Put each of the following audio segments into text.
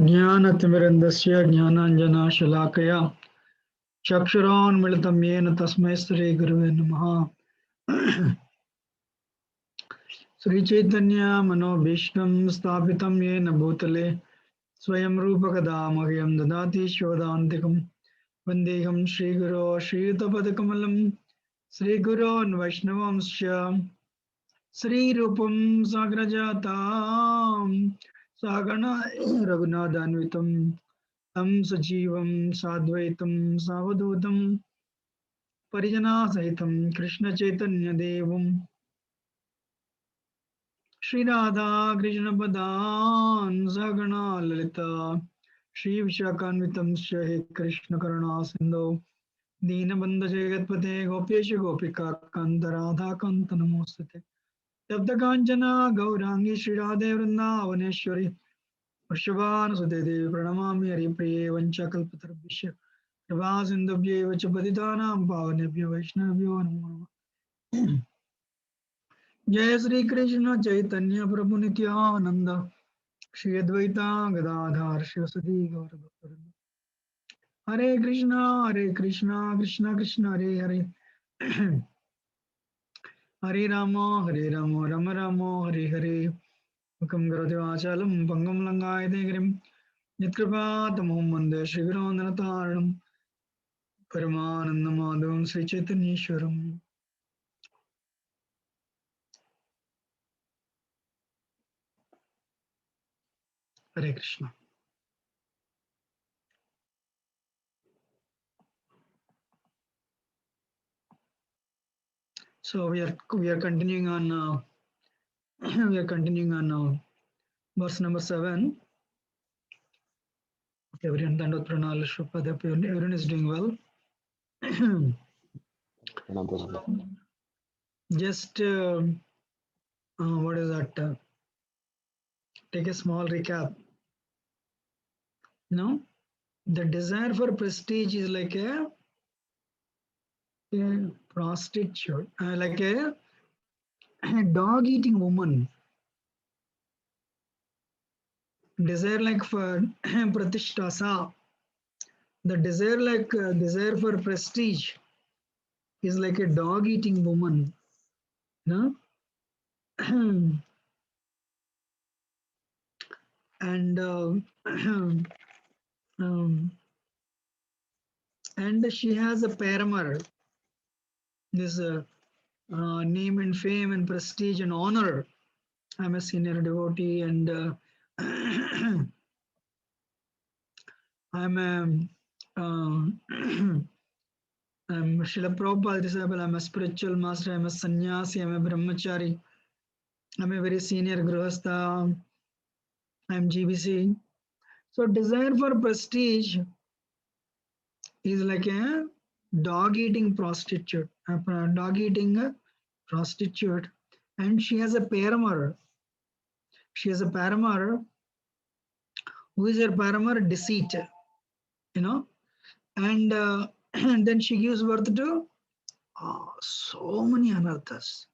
ज्ञानतिमिरन्दस्य ज्ञानाञ्जनशलाकया चक्षुरोन्मिलितं येन तस्मै श्रीगुरुवे नमः। श्रीचैतन्य मनोभीष्टं स्थापितं येन भूतले स्वयं रूपकदा मह्यं ददाति शोदान्तिकं वन्देऽहं श्रीगुरो श्रीयुतपदकमलं श्रीगुरोन् वैष्णवांश्च श्रीरूपं साग्रजातां सागणा रघुनाथान्वितं तं सजीवं साद्वैतं सावधूतं परिजनासहितं कृष्णचैतन्यदेवं श्रीराधा कृष्णपदान् सगणा ललिता श्रीविशाखान्वितं हे कृष्णकरुणा सिन्धो दीनबन्धुजगत्पते गोपेश गोपिकान्त राधाकान्त नमोस्तुते। तप्तकाञ्चना गौराङ्गी श्रीराधे वृन्दावनेश्वरी वृषभानुसुते देवी प्रणमामि हरिप्रिये वञ्चकल्पतरुभ्यश्च कृपा सिन्धुभ्यैव च पतितानां पावनेभ्यो वैष्णवेभ्यो नमो नमः। जय श्री कृष्ण चैतन्य प्रभु नित्यानंद श्री अद्वैता गदाधर शिवसदी गौरभक्तवृंद। हरे कृष्णा कृष्णा कृष्णा हरे हरे हरे राम राम राम हरे हरे। मुखं करोति वाचालं भंगं लंघायते गिरिं यत्कृपातमहं वन्दे श्रीगुरोन्दनतारणं परमानन्दमाधवं श्रीचैतन्येश्वरम्। हरे Krishna. So we are continuing on we are continuing on verse number 7. Everyone, Dandot Pranal, Shubhadep, everyone is doing well. Just what is that? Take a small recap. No, the desire for prestige is like a prostitute, like a dog-eating woman. Desire like for pratishtasa. The desire for prestige is like a dog-eating woman. No. And and she has a paramour. This name and fame and prestige and honor. I'm a senior devotee, and I'm a I'm Srila Prabhupada disciple. I'm a spiritual master. I'm a sannyasi. I'm a brahmachari. I'm a very senior grihastha. I'm GBC. So desire for prestige is like a dog-eating prostitute. A dog-eating prostitute, and she has a paramour. She has a paramour. Who is her paramour? Deceit. You know, and and then she gives birth to so many anarthas.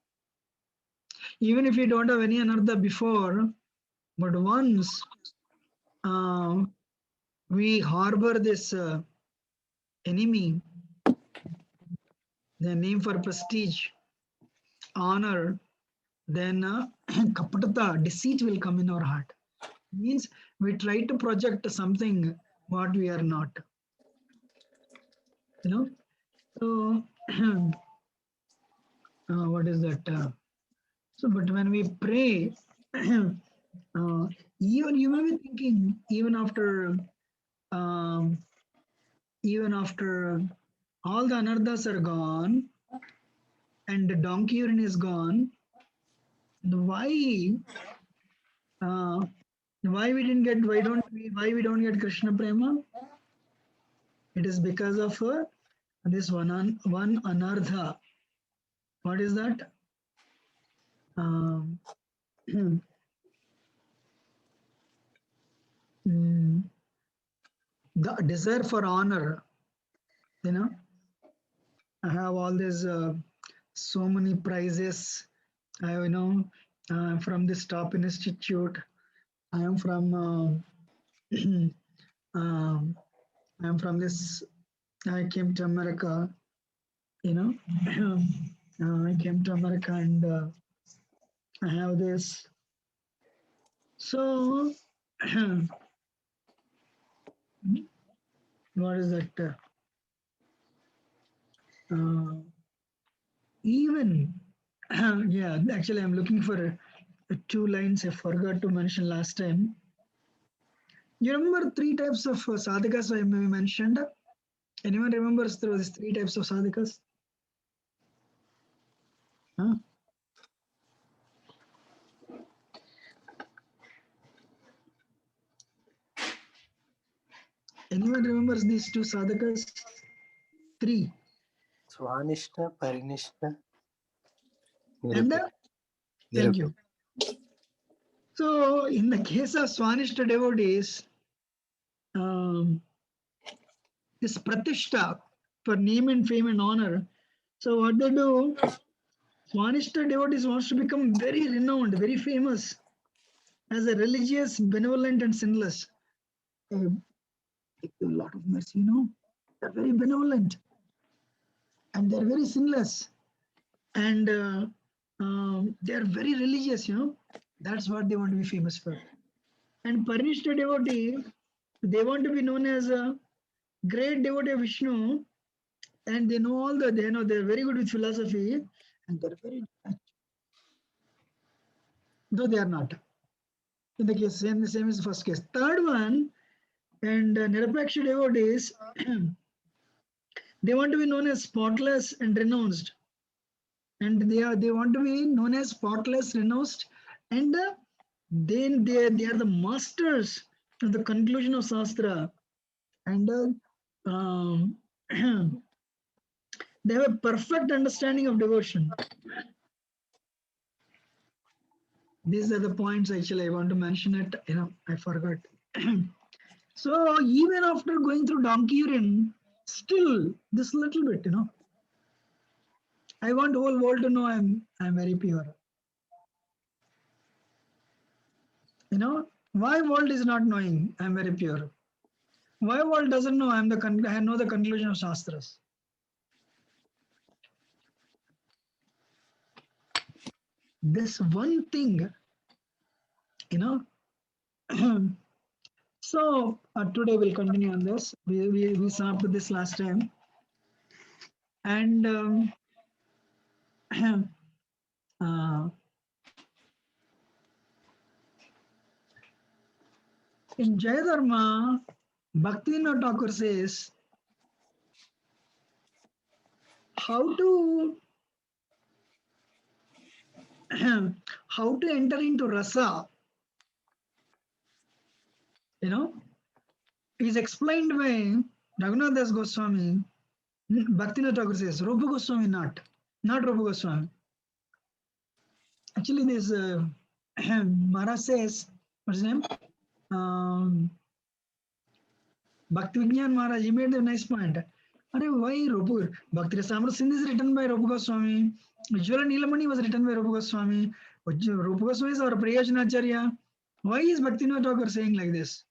Even if you don't have any anartha before, but once we harbor this enemy, the name for prestige, honor, then kapatata, deceit will come in our heart. Means we try to project something what we are not. You know, so what is that? So, but when we pray, even you may be thinking, even after all the anarthas are gone and the donkey urine is gone, why Why we didn't get? Why we don't get Krishna prema? It is because of this one anartha. What is that? Um, the desire for honor. You know, I have all these so many prizes. I'm from this top institute. I am from. I'm from this. I came to America. You know, I came to America and I have this. So, what is that? Even, yeah, actually, I'm looking for two lines I forgot to mention last time. You remember three types of sadhakas I mentioned? Anyone remembers these three types of sadhakas? Huh? Anyone remembers these two sadhakas? Three. Swanishta, Parinishta, And thank you. So, in the case of Swanishta devotees, this pratishta for name and fame and honor. So, what they do, Swanishta devotees wants to become very renowned, very famous as a religious, benevolent, and sinless. They give you a lot of mercy, They're very benevolent and they're very sinless. And they're very religious, That's what they want to be famous for. And Parinishta devotee, they want to be known as a great devotee of Vishnu, and they know they're very good with philosophy, and they're very detached. Though they are not. In the case, same as the first case. Third one, and Nirapaksha devotees, they want to be known as spotless and renounced. And they want to be known as spotless, renounced, and then they are the masters of the conclusion of Shastra. And they have a perfect understanding of devotion. These are the points actually I want to mention it. I forgot. So even after going through donkey urine, still this little bit, I want the whole world to know I'm very pure. Why world is not knowing I'm very pure? Why world doesn't know I know the conclusion of Shastras? This one thing, So today we'll continue on this. We saw up to this last time, and in Jayadharma, Bhaktivinoda Thakur says how to how to enter into rasa. Is explained by Raghunath Das Goswami. Bhaktivinoda Thakur says Rupa Goswami not Rupa Goswami. Actually, this Maharaj says, what's his name? Bhakti Vignan Maharaj, he made a nice point. Why Rupa? Bhakti Rasamrita Sindh is written by Rupa Goswami. Ujjvala Nilamani was written by Rupa Goswami. Rupa Goswami is our Priyajnacharya. Why is Bhaktivinoda Thakur saying like this?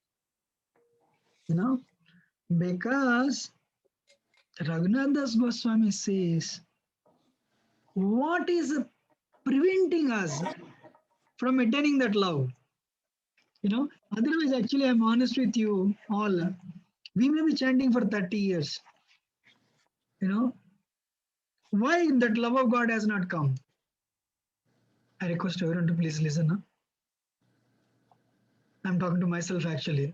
Because Raghunath Das Goswami says, what is preventing us from attaining that love? Otherwise, actually, I'm honest with you all. We may be chanting for 30 years. Why that love of God has not come? I request everyone to please listen. Huh? I'm talking to myself actually.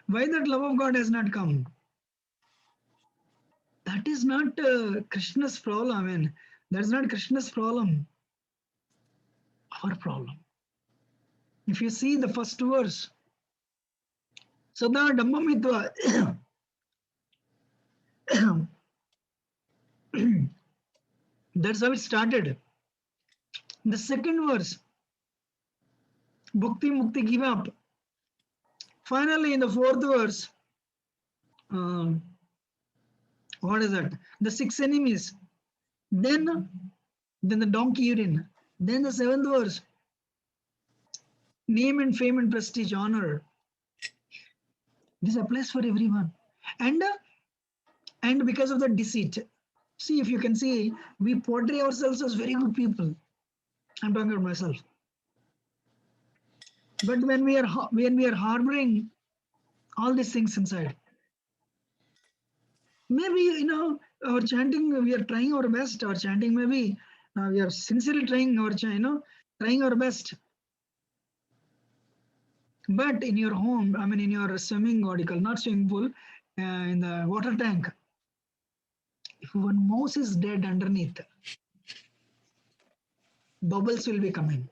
Why that love of God has not come? That is not Krishna's problem. I mean, that's not Krishna's problem. Our problem. If you see the first verse, Sada Dhammamitva, that's how it started. The second verse, Bhakti Mukti, give up. Finally, in the fourth verse, what is that? The 6 enemies. Then the donkey urine. Then the 7th verse, name and fame and prestige, honor. This applies for everyone. And because of the deceit. See, if you can see, we portray ourselves as very good people. I'm talking about myself. But when we are harboring all these things inside, maybe our chanting, we are trying our best. Our chanting, maybe we are sincerely trying our trying our best. But in your home, I mean, in your swimming, what you call, not swimming pool, in the water tank, if one mouse is dead underneath, bubbles will be coming.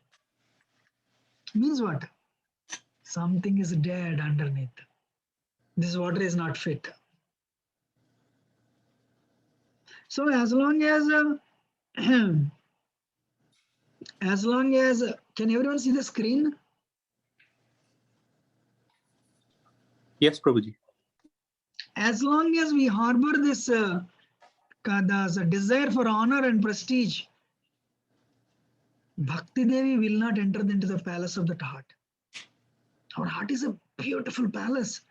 Means what? Something is dead underneath. This water is not fit. So as long as can everyone see the screen? Yes, Prabhuji. As long as we harbor this desire for honor and prestige, Bhakti Devi will not enter into the palace of the heart. Our heart is a beautiful palace.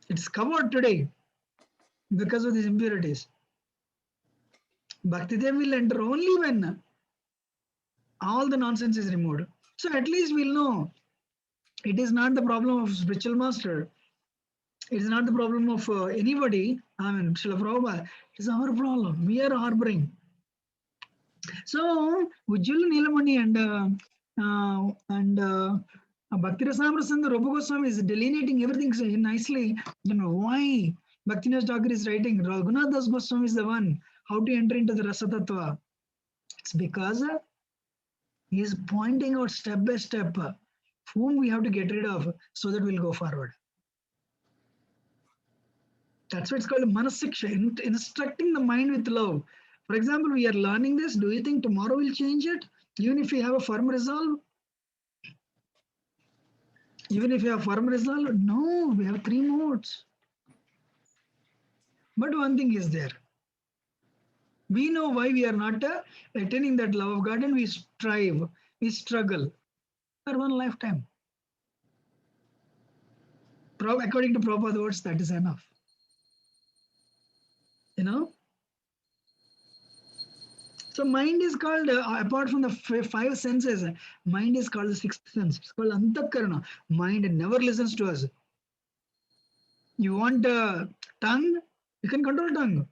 It's covered today because of these impurities. Bhakti Devi will enter only when all the nonsense is removed. So at least we'll know it is not the problem of spiritual master. It is not the problem of anybody. I mean, Srila Prabhupada. It is our problem. We are harboring. So Ujjwala Nilamani and Bhakti Rasamrasanga Rupa Goswami is delineating everything so nicely. Why Bhaktivinoda Thakur is writing Raghunath Das Goswami is the one how to enter into the Rasa Tattva. It's because he is pointing out step by step whom we have to get rid of so that we'll go forward. That's why it's called Manahsiksha, instructing the mind with love. For example, we are learning this. Do you think tomorrow will change it? Even if we have a firm resolve? Even if you have firm resolve? No, we have 3 modes. But one thing is there. We know why we are not attaining that love of God, and we strive, we struggle for one lifetime. According to Prabhupada words, that is enough. So mind is called, apart from the 5 senses, mind is called the 6th sense. It's called Antakarana. Mind never listens to us. You want tongue? You can control tongue.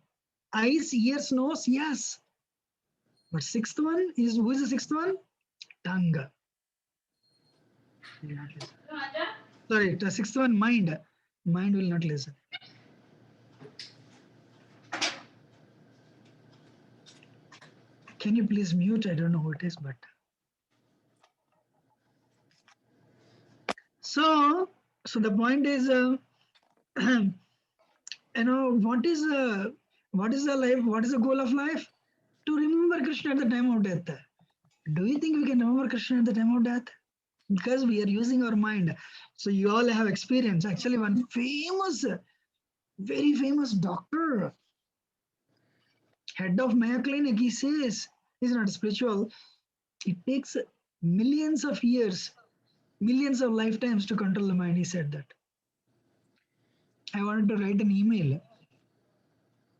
Eyes, ears, nose, yes. But 6th one is, who is the 6th one? Tongue. Sorry, the 6th one, mind. Mind will not listen. Can you please mute? I don't know who it is, but. So the point is, what is the life? What is the goal of life? To remember Krishna at the time of death. Do you think we can remember Krishna at the time of death? Because we are using our mind. So you all have experience. Actually, one very famous doctor, head of Mayo Clinic, he says, he's not spiritual. It takes millions of years, millions of lifetimes to control the mind. He said that. I wanted to write an email.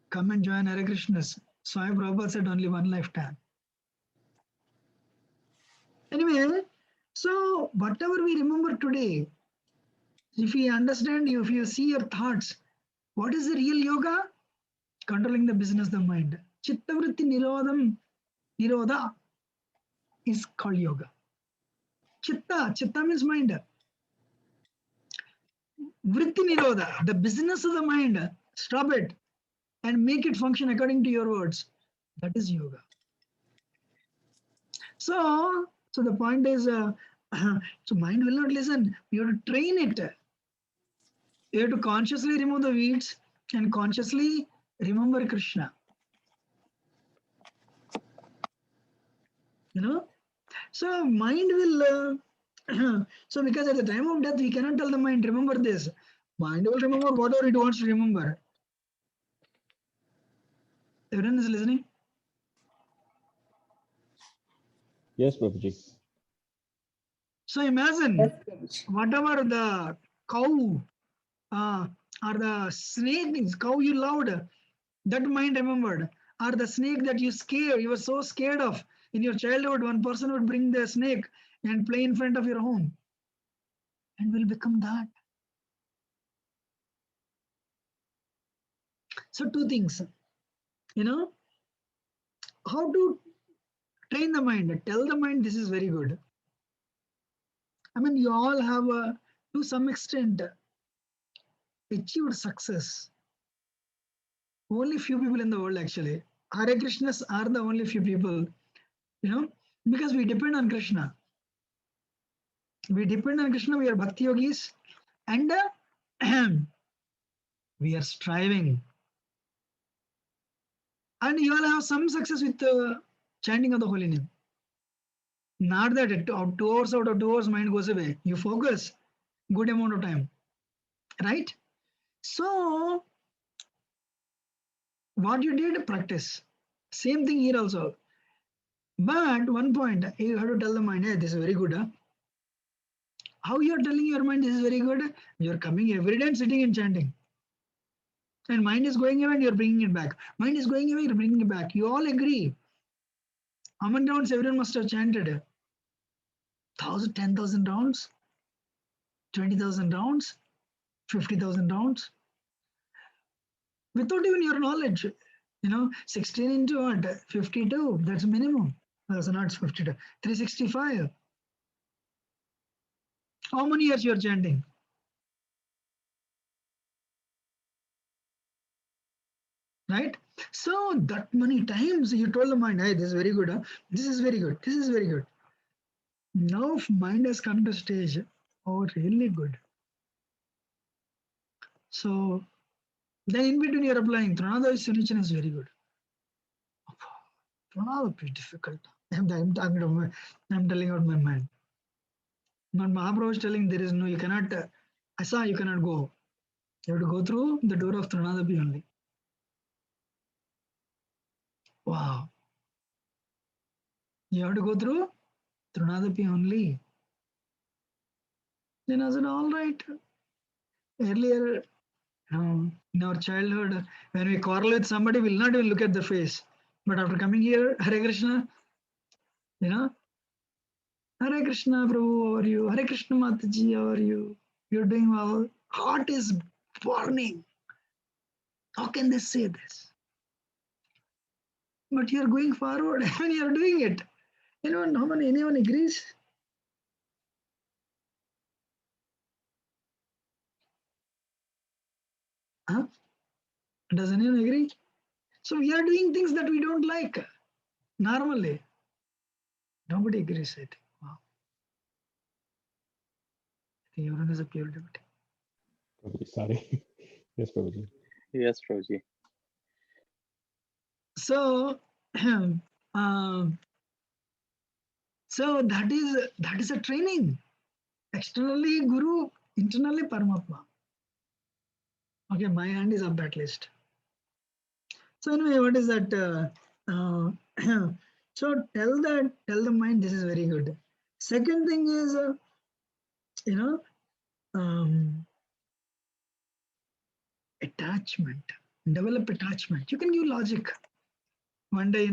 Come and join Hare Krishnas. Swami Prabhupada said only one lifetime. Anyway, so whatever we remember today, if you understand, if you see your thoughts, what is the real yoga? Controlling the business of the mind. Chittavritti Nirodha is called yoga. Chitta means mind. Vritti Nirodha, the business of the mind, stop it and make it function according to your words. That is yoga. So So the point is, so mind will not listen. You have to train it. You have to consciously remove the weeds and consciously remember Krishna. So mind will. So because at the time of death, we cannot tell the mind, remember this. Mind will remember whatever it wants to remember. Everyone is listening? Yes, Prabhuji. So imagine whatever the cow or the snake, cow you loved, that mind remembered, or the snake that you were so scared of in your childhood, one person would bring the snake and play in front of your home and will become that. So two things, how to train the mind, tell the mind this is very good. I mean, you all have to some extent achieved success. Only few people in the world actually. Hare Krishnas are the only few people, because we depend on Krishna. We depend on Krishna, we are bhakti yogis, and we are striving. And you all have some success with chanting of the holy name. Not that 2 hours out of 2 hours mind goes away. You focus good amount of time, right? So what you did, practice. Same thing here also. But one point, you have to tell the mind, hey, this is very good. Huh? How you are telling your mind this is very good? You are coming every day and sitting and chanting. And mind is going away and you're bringing it back. Mind is going away, you're bringing it back. You all agree. How many rounds everyone must have chanted? 1,000, 10,000 rounds? 20,000 rounds? 50,000 rounds? Without even your knowledge. 16 into what? 52. That's minimum. That's not 52. 365. How many years you are chanting? Right? So that many times you told the mind, hey, this is very good. Huh? This is very good. This is very good. Now mind has come to stage. Oh, really good. So then in between you're applying Trinada Sunichan is very good. Trinada is difficult. I'm telling out my mind. But Mahaprabhu is telling there is no, you cannot, Asa, you cannot go. You have to go through the door of Trinadapi only. Wow. You have to go through Trinadapi only. Then I said, all right. Earlier, in our childhood, when we quarrel with somebody, we'll not even look at the face. But after coming here, Hare Krishna, Hare Krishna, Prabhu, how are you? Hare Krishna, Mataji, how are you? You're doing well. Heart is burning. How can they say this? But you're going forward when you're doing it. Anyone agrees? Huh? Does anyone agree? So we are doing things that we don't like normally. Nobody agrees, I think. Wow. I think everyone is a pure devotee. Prabhuji, sorry. Yes, Prabhuji. Yes, Prabhuji. So, so that is a training. Externally Guru, internally Paramatma. Okay, my hand is up that list. So anyway, what is that? So tell the mind this is very good. Second thing is, attachment. Develop attachment. You can give logic. One day,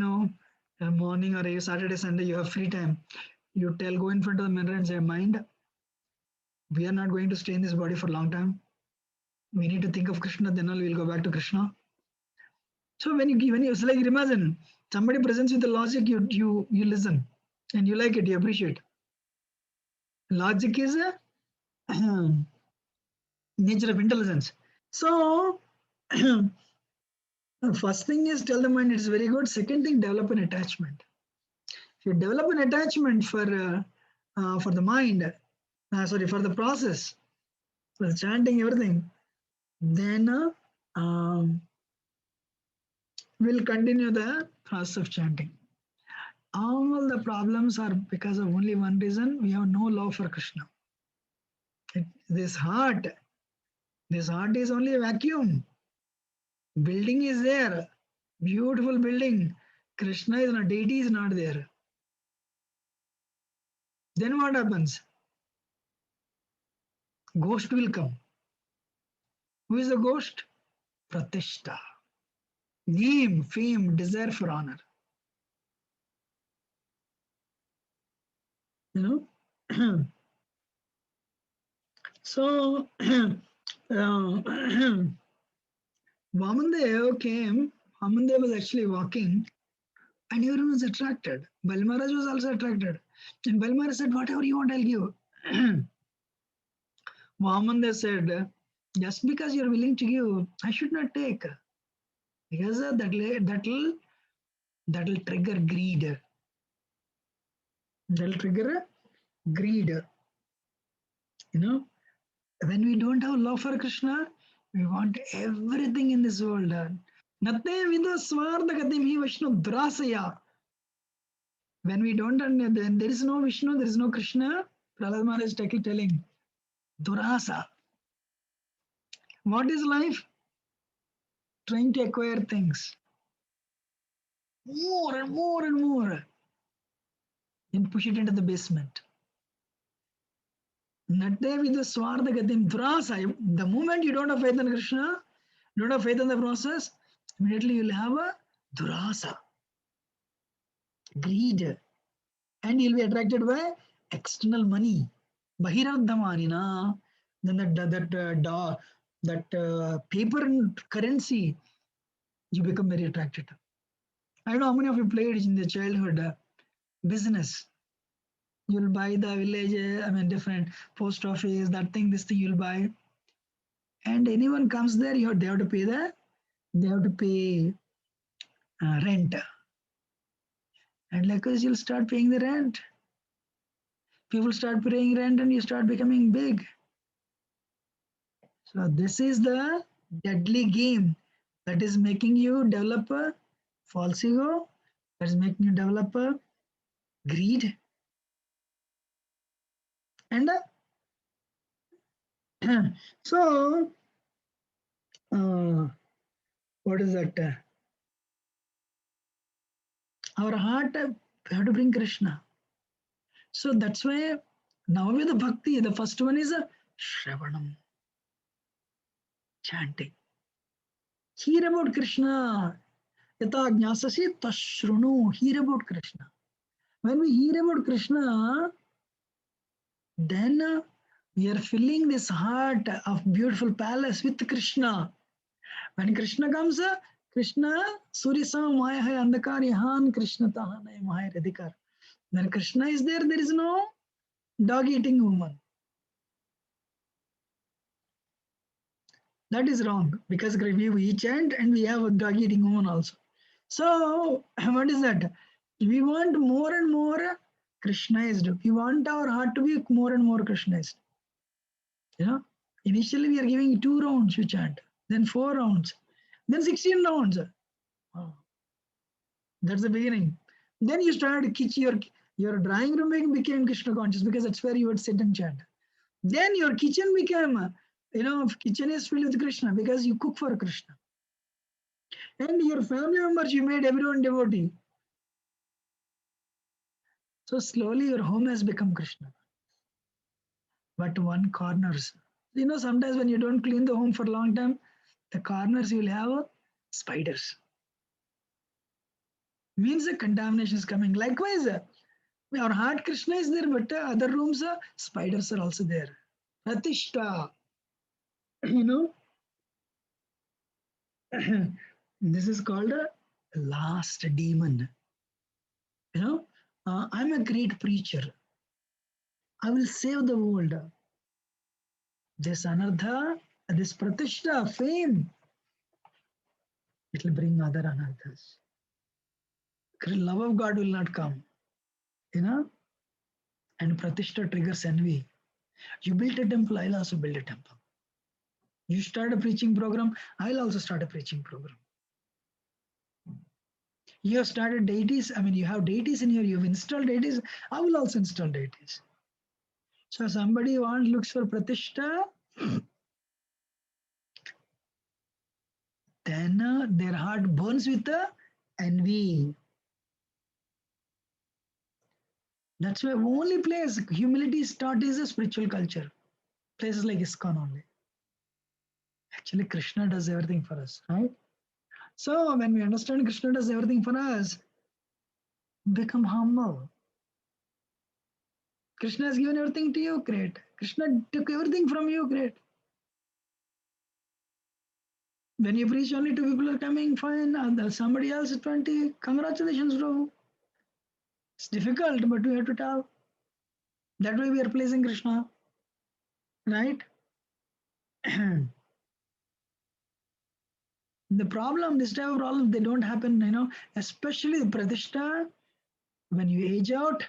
morning or a Saturday, Sunday, you have free time. You go in front of the mirror and say, mind, we are not going to stay in this body for a long time. We need to think of Krishna, then only we'll go back to Krishna. So when you it's like imagine somebody presents with the logic, you listen and you like it, you appreciate. Logic is a nature of intelligence. So first thing is tell the mind it's very good. Second thing, develop an attachment. If you develop an attachment for the mind, for the process, for chanting everything, then we'll continue the process of chanting. All the problems are because of only one reason: we have no love for Krishna. This heart is only a vacuum. Building is there, beautiful building. Krishna is not, deity is not there. Then what happens? Ghost will come. Who is the ghost? Pratishta. Name, fame, desire for honor. You know? So, Vamandev came, Vamandev was actually walking, and everyone was attracted. Balmaraj was also attracted. And Balmaraj said, whatever you want, I'll give. Vamandev said, just because you're willing to give, I should not take. Because that'll trigger greed. That'll trigger greed. You know, when we don't have love for Krishna, we want everything in this world. Natte vido swartha gatim hi Vishnu drasaya. When we don't understand, there is no Vishnu, there is no Krishna. Prahlad Maharaj is telling, durasa. What is life? Trying to acquire things. More and more and more. Then push it into the basement. Natte vido swartha gatim durasa. The moment you don't have faith in Krishna, don't have faith in the process, immediately you'll have a durasa. Greed. And you'll be attracted by external money. Bahiraddhamanina. Then that paper and currency, you become very attracted to. I don't know how many of you played in the childhood business. You'll buy the village, different post office, that thing, this thing you'll buy. And anyone comes there, they have to pay rent. And like us, you'll start paying the rent. People start paying rent and you start becoming big. So this is the deadly game that is making you develop a false ego, that is making you develop a greed. And so, what is that? Our heart, we have to bring Krishna. So that's why now with the bhakti, the first one is Shravanam, chanting. Hear about Krishna. Yata jnasasi tashrunu. Hear about Krishna. When we hear about Krishna, then we are filling this heart of beautiful palace with Krishna. When Krishna comes, Krishna, Surisam Maya hai Andakar Yahan Krishna Tahanai Maya Radhikar. When Krishna is there, there is no dog eating woman. That is wrong because we chant and we have a dog eating woman also. So, what is that? We want more and more Krishnaized. We want our heart to be more and more Krishnaized. Initially we are giving 2 rounds you chant, then 4 rounds, then 16 rounds. Oh, that's the beginning. Then you started your drawing room became Krishna conscious because that's where you would sit and chant. Then your kitchen became, kitchen is filled with Krishna because you cook for Krishna. And your family members, you made everyone devotee. So slowly your home has become Krishna. But one corners. Sometimes when you don't clean the home for a long time, the corners you will have spiders. Means the contamination is coming. Likewise, our heart Krishna is there, but other rooms, spiders are also there. Pratishta. This is called a last demon. I'm a great preacher. I will save the world. This anartha, this pratishta, fame, it will bring other anarthas. Love of God will not come. and Pratishtha triggers envy. You built a temple, I'll also build a temple. You start a preaching program, I'll also start a preaching program. You have started deities, you have deities in here, you've installed deities, I will also install deities. So somebody looks for Pratishtha, then their heart burns with envy. That's why only place humility is taught is a spiritual culture. Places like ISKCON only. Actually, Krishna does everything for us, right? So when we understand Krishna does everything for us, become humble. Krishna has given everything to you, great. Krishna took everything from you, great. When you preach, only two people are coming, fine. And somebody else is 20. Congratulations, bro. It's difficult, but we have to tell. That way we are pleasing Krishna, right? The problem, this type of problem, they don't happen, especially the Pratishtha, when you age out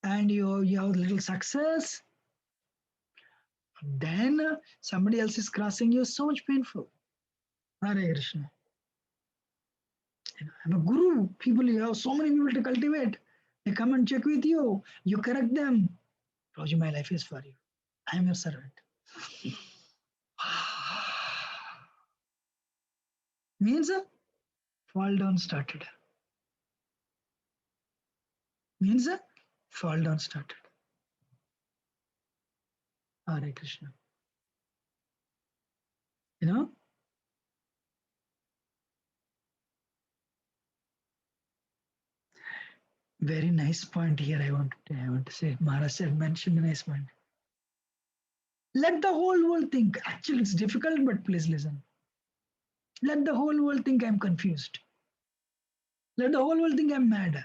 and you have a little success, then somebody else is crossing you, so much painful. Hare Krishna. I'm a guru. People, you have so many people to cultivate. They come and check with you. You correct them. Roji, my life is for you. I am your servant. Means fall down started. Means fall down started. Hare Krishna. Very nice point here. I want to say, Maharaj said, mentioned a nice point. Let the whole world think. Actually, it's difficult, but please listen. Let the whole world think I'm confused. Let the whole world think I'm mad.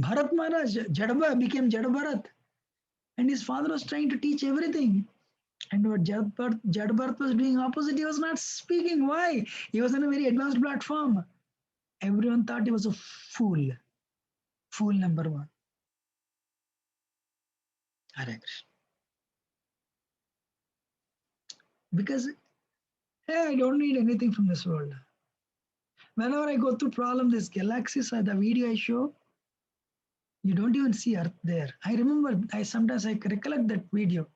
Bharat Maharaj, Jadaba became Jadabharat, and his father was trying to teach everything. And what Jadabharat was doing opposite, he was not speaking. Why? He was on a very advanced platform. Everyone thought he was a fool. Fool number one. Hare Krishna. Because, hey, I don't need anything from this world. Whenever I go through problem, these galaxies, the video I show, you don't even see Earth there. I remember, sometimes I recollect that video.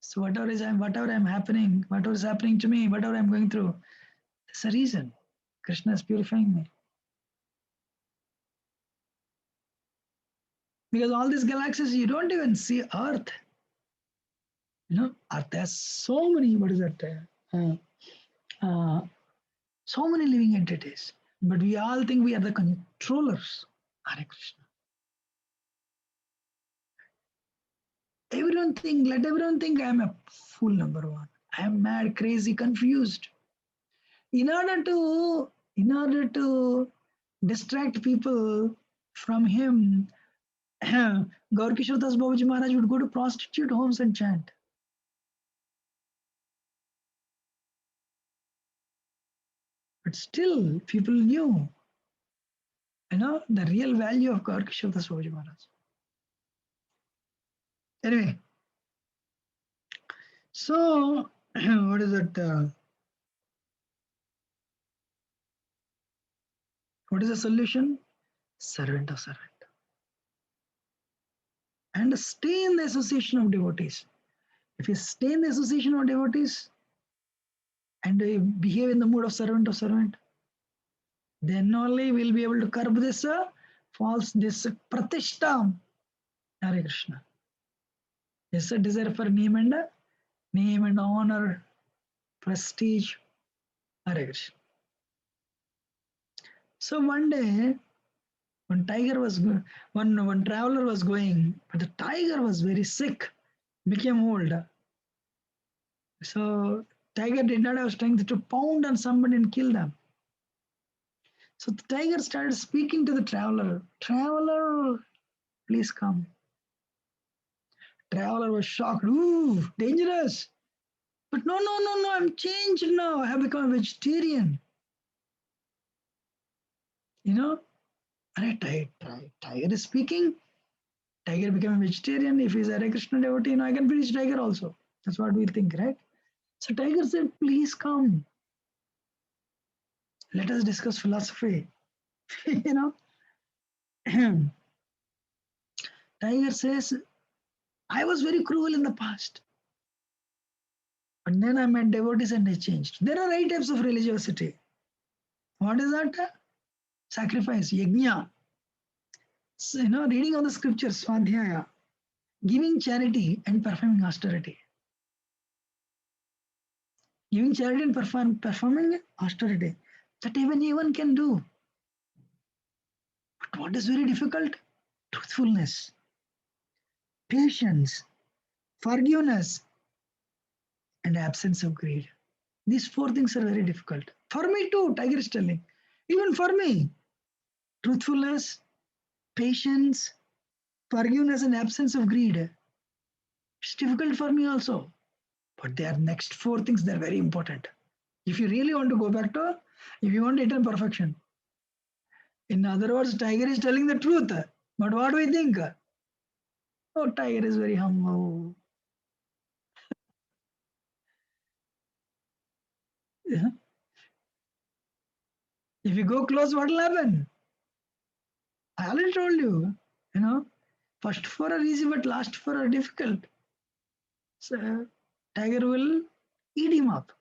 So whatever is happening, whatever is happening to me, whatever I'm going through, there's a reason. Krishna is purifying me. Because all these galaxies, you don't even see Earth. Earth has so many, so many living entities. But we all think we are the controllers. Hare Krishna. Let everyone think I am a fool number one. I am mad, crazy, confused. In order to distract people from him, Gaur Kishore Das Babaji Maharaj would go to prostitute homes and chant. But still, people knew, the real value of Gaur Kishore Das Babaji Maharaj. Anyway, so what is it? What is the solution? Servant of servant. And stay in the association of devotees. If you stay in the association of devotees and behave in the mood of servant, then only we'll be able to curb this this pratishtha. Hare Krishna. This desire for name and honor, prestige. Hare Krishna. So one day, one traveler was going, but the tiger was very sick, became old. So tiger did not have strength to pound on somebody and kill them. So the tiger started speaking to the traveler. Traveler, please come. Traveler was shocked. Ooh, dangerous. But no, I'm changed now. I have become a vegetarian. Tiger is speaking. Tiger became a vegetarian. If he's a Hare Krishna devotee, I can preach Tiger also. That's what we think, right? So Tiger said, please come. Let us discuss philosophy. Tiger says, I was very cruel in the past. But then I met devotees and I changed. There are 8 types of religiosity. What is that? Sacrifice, yajna. So, reading of the scriptures, swadhyaya, giving charity and performing austerity. Giving charity and performing austerity. That even anyone can do. But what is very difficult? Truthfulness, patience, forgiveness, and absence of greed. These 4 things are very difficult. For me too, Tiger is telling. Even for me, truthfulness, patience, forgiveness, and absence of greed. It's difficult for me also. But they are next 4 things, they're very important. If you really want to go back to, if you want eternal perfection. In other words, Tiger is telling the truth. But what do we think? Oh, Tiger is very humble. Yeah. If you go close, what will happen? I already told you, first 4 are easy, but last 4 are difficult. So Tiger will eat him up.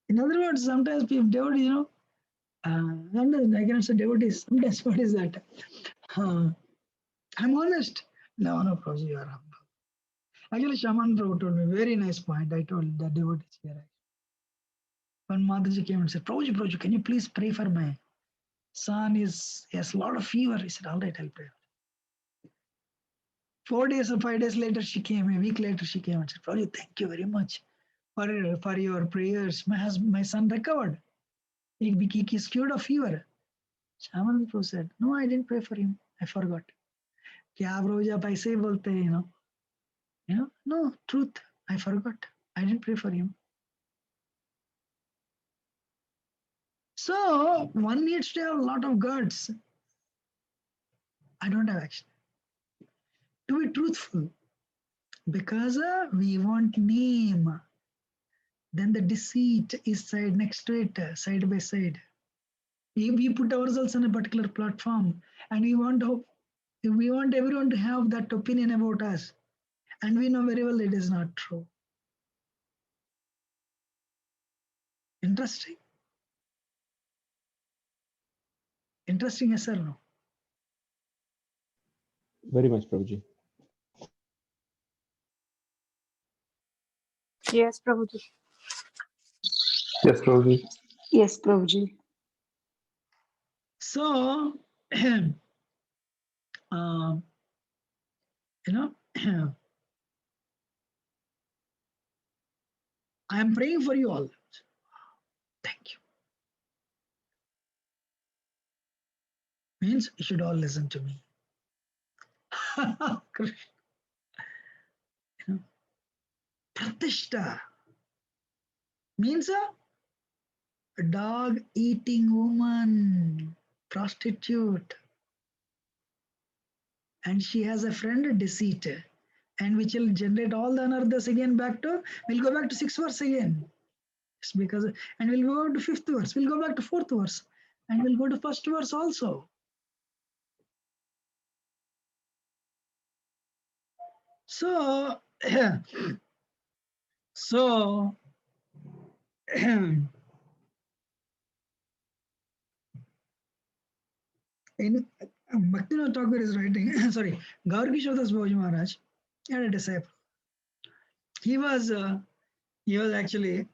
In other words, sometimes people, devotees, sometimes I cannot say devotees, sometimes what is that? I'm honest. No, Prabhuji, you are humble. Actually, Shaman Prabhu told me, very nice point. I told the devotees here. When Mataji came and said, Prabhuji, can you please pray for my son? He has a lot of fever. He said, all right, I'll pray. 4 days or 5 days later, she came. A week later, she came and said, Prabhuji, thank you very much for your prayers. My son recovered. He's cured of fever. Shaman Prabhu said, no, I didn't pray for him. I forgot. Kya Prabhuji, aap aise hi bolte hain, no, truth. I forgot. I didn't pray for him. So one needs to have a lot of guts. I don't have action. To be truthful, because we want name. Then the deceit is next to it, side by side. We put ourselves on a particular platform, and we want everyone to have that opinion about us, and we know very well it is not true. Interesting. Interesting, yes or no? Very much, Prabhuji. Yes, Prabhuji. Yes, Prabhuji. Yes, Prabhuji. So, I am praying for you all. Thank you. Means you should all listen to me. Pratishta means a dog eating woman, prostitute. And she has a friend, a deceit, and which will generate all the anarthas again we'll go back to 6th verse again. It's because, and we'll go to 5th verse, we'll go back to 4th verse, and we'll go to 1st verse also. So, in Bhaktivinoda Thakur is writing, sorry, YugalKishore Babaji Maharaj had a disciple. He was actually,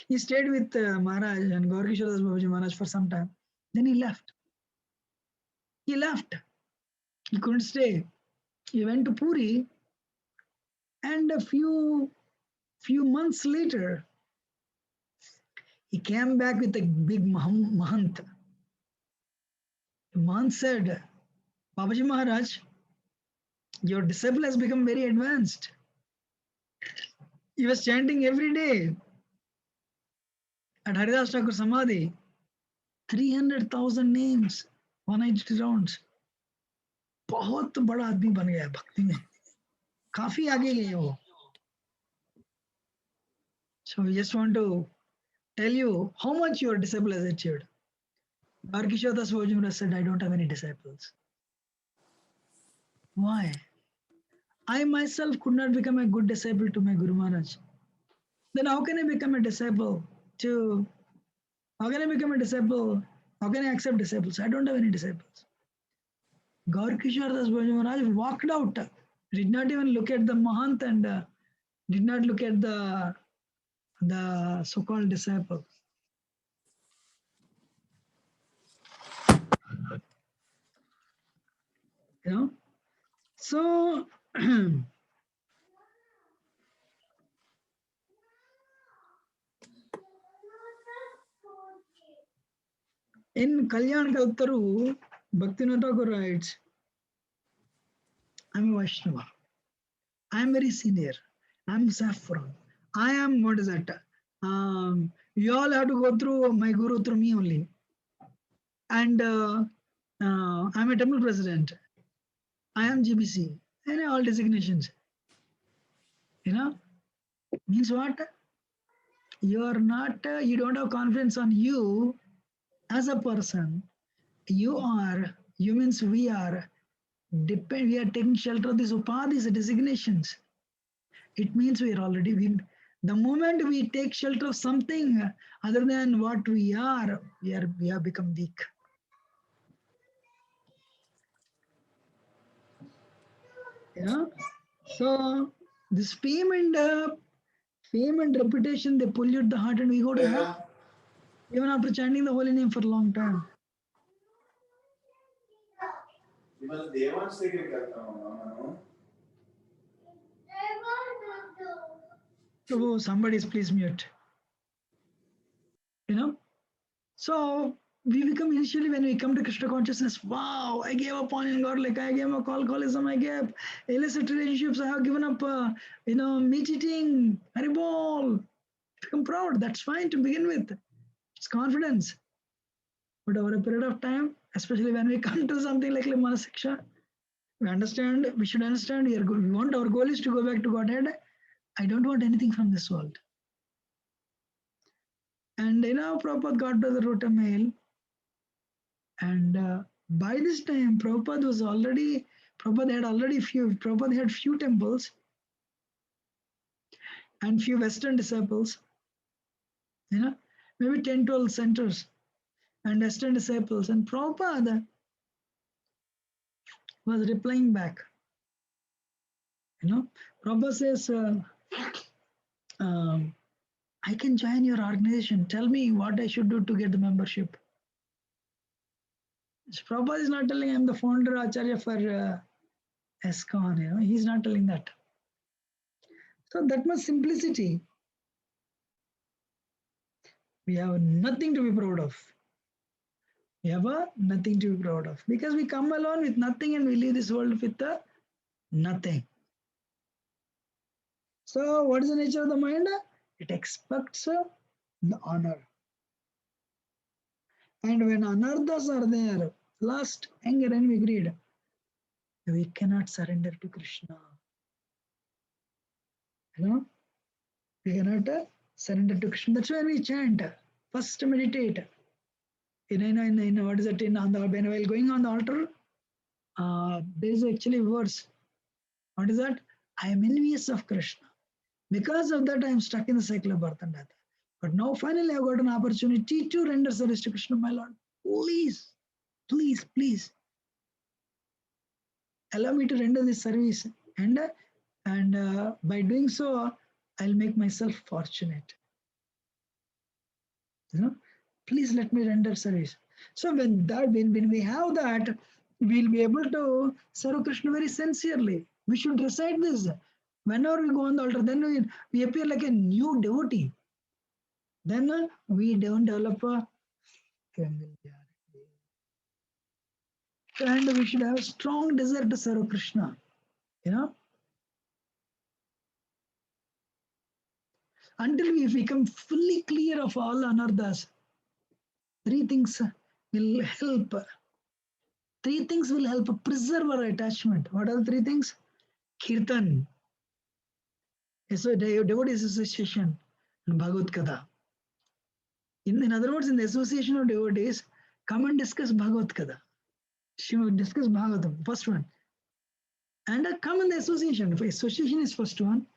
he stayed with Maharaj and YugalKishore Babaji Maharaj for some time. Then he left. He couldn't stay. He went to Puri, and a few months later, he came back with a big mahant. The mahant said, Babaji Maharaj, your disciple has become very advanced. He was chanting every day at Haridas Thakur Samadhi, 300,000 names, 180 rounds. बहुत बड़ा आदमी बन गया है भक्ति में, काफी आगे गए वो. So we just want to tell you how much your disciple has achieved. YugalKishore Das Vojumra said, I don't have any disciples. Why? I myself could not become a good disciple to my Guru Maharaj. Then how can I become a disciple to, how can I become a disciple? How can I accept disciples? I don't have any disciples. YugalKishore Das Vojumra Maharaj walked out, did not even look at the Mahant and did not look at the so-called disciple. You know? So in Kalyan Kaltaru, Bhaktivinoda Thakur writes, I'm a Vaishnava. I'm very senior. I'm saffron. I am, what is that? You all have to go through my guru through me only. And I'm a temple president. I am GBC. And all designations. You know? Means what? You are not, you don't have confidence on you as a person. You means we are taking shelter of these upadhis, designations. It means we are already, the moment we take shelter of something other than what we have become weak. You know? So this fame and reputation, they pollute the heart and we go to hell. Even after chanting the holy name for a long time. Prabhu, somebody please mute. You know? So we become initially, when we come to Krishna consciousness, wow, I gave up on God, like I gave up alcoholism, I gave illicit relationships, I have given up, meat eating, Haribol. Become proud, that's fine to begin with. It's confidence. But over a period of time, especially when we come to something like Manahsiksha, we should understand, our goal is to go back to Godhead. I don't want anything from this world. And Prabhupada wrote a mail. And by this time, Prabhupada had few temples and few Western disciples, maybe 10, 12 centers and Western disciples. And Prabhupada was replying back. Prabhupada says, I can join your organization. Tell me what I should do to get the membership. So Prabhupada is not telling I'm the founder Acharya for ISKCON. He's not telling that. So that much simplicity. We have nothing to be proud of. We have nothing to be proud of. Because we come alone with nothing and we leave this world with nothing. So what is the nature of the mind? It expects the honor. And when anarthas are there, lust, anger, envy, greed, we cannot surrender to Krishna. We cannot surrender to Krishna. That's why we chant. First meditate. What is it? While going on the altar, there is actually verse. What is that? I am envious of Krishna. Because of that, I am stuck in the cycle of birth and death. But now finally I have got an opportunity to render service to Krishna, my Lord. Please, please, please. Allow me to render this service. And by doing so, I'll make myself fortunate. Please let me render service. So when we have that, we'll be able to serve Krishna very sincerely. We should recite this. Whenever we go on the altar, then we appear like a new devotee. Then we don't develop a familiarity. And we should have a strong desire to serve Krishna. Until we become fully clear of all anarthas, three things will help Three things will help preserve our attachment. What are the three things? Kirtan, so devotees association, and Bhagavad Gita. In other words, in the association of devotees, come and discuss Bhagavad Gita. She will discuss Bhagavatam, first one. And come in the association. Association is first one.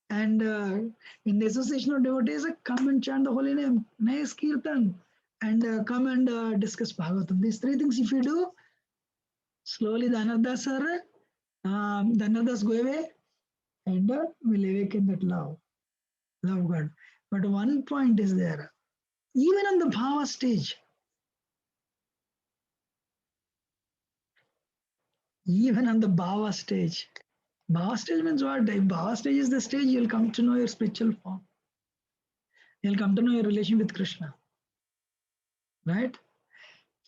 And in the association of devotees, come and chant the holy name, nice kirtan, and come and discuss Bhagavatam. These three things, if you do, slowly the anarthas go away, and will awaken that love God. But one point is there, even on the bhava stage, bhava stage means what? If bhava stage is the stage, you'll come to know your spiritual form. You'll come to know your relation with Krishna. Right?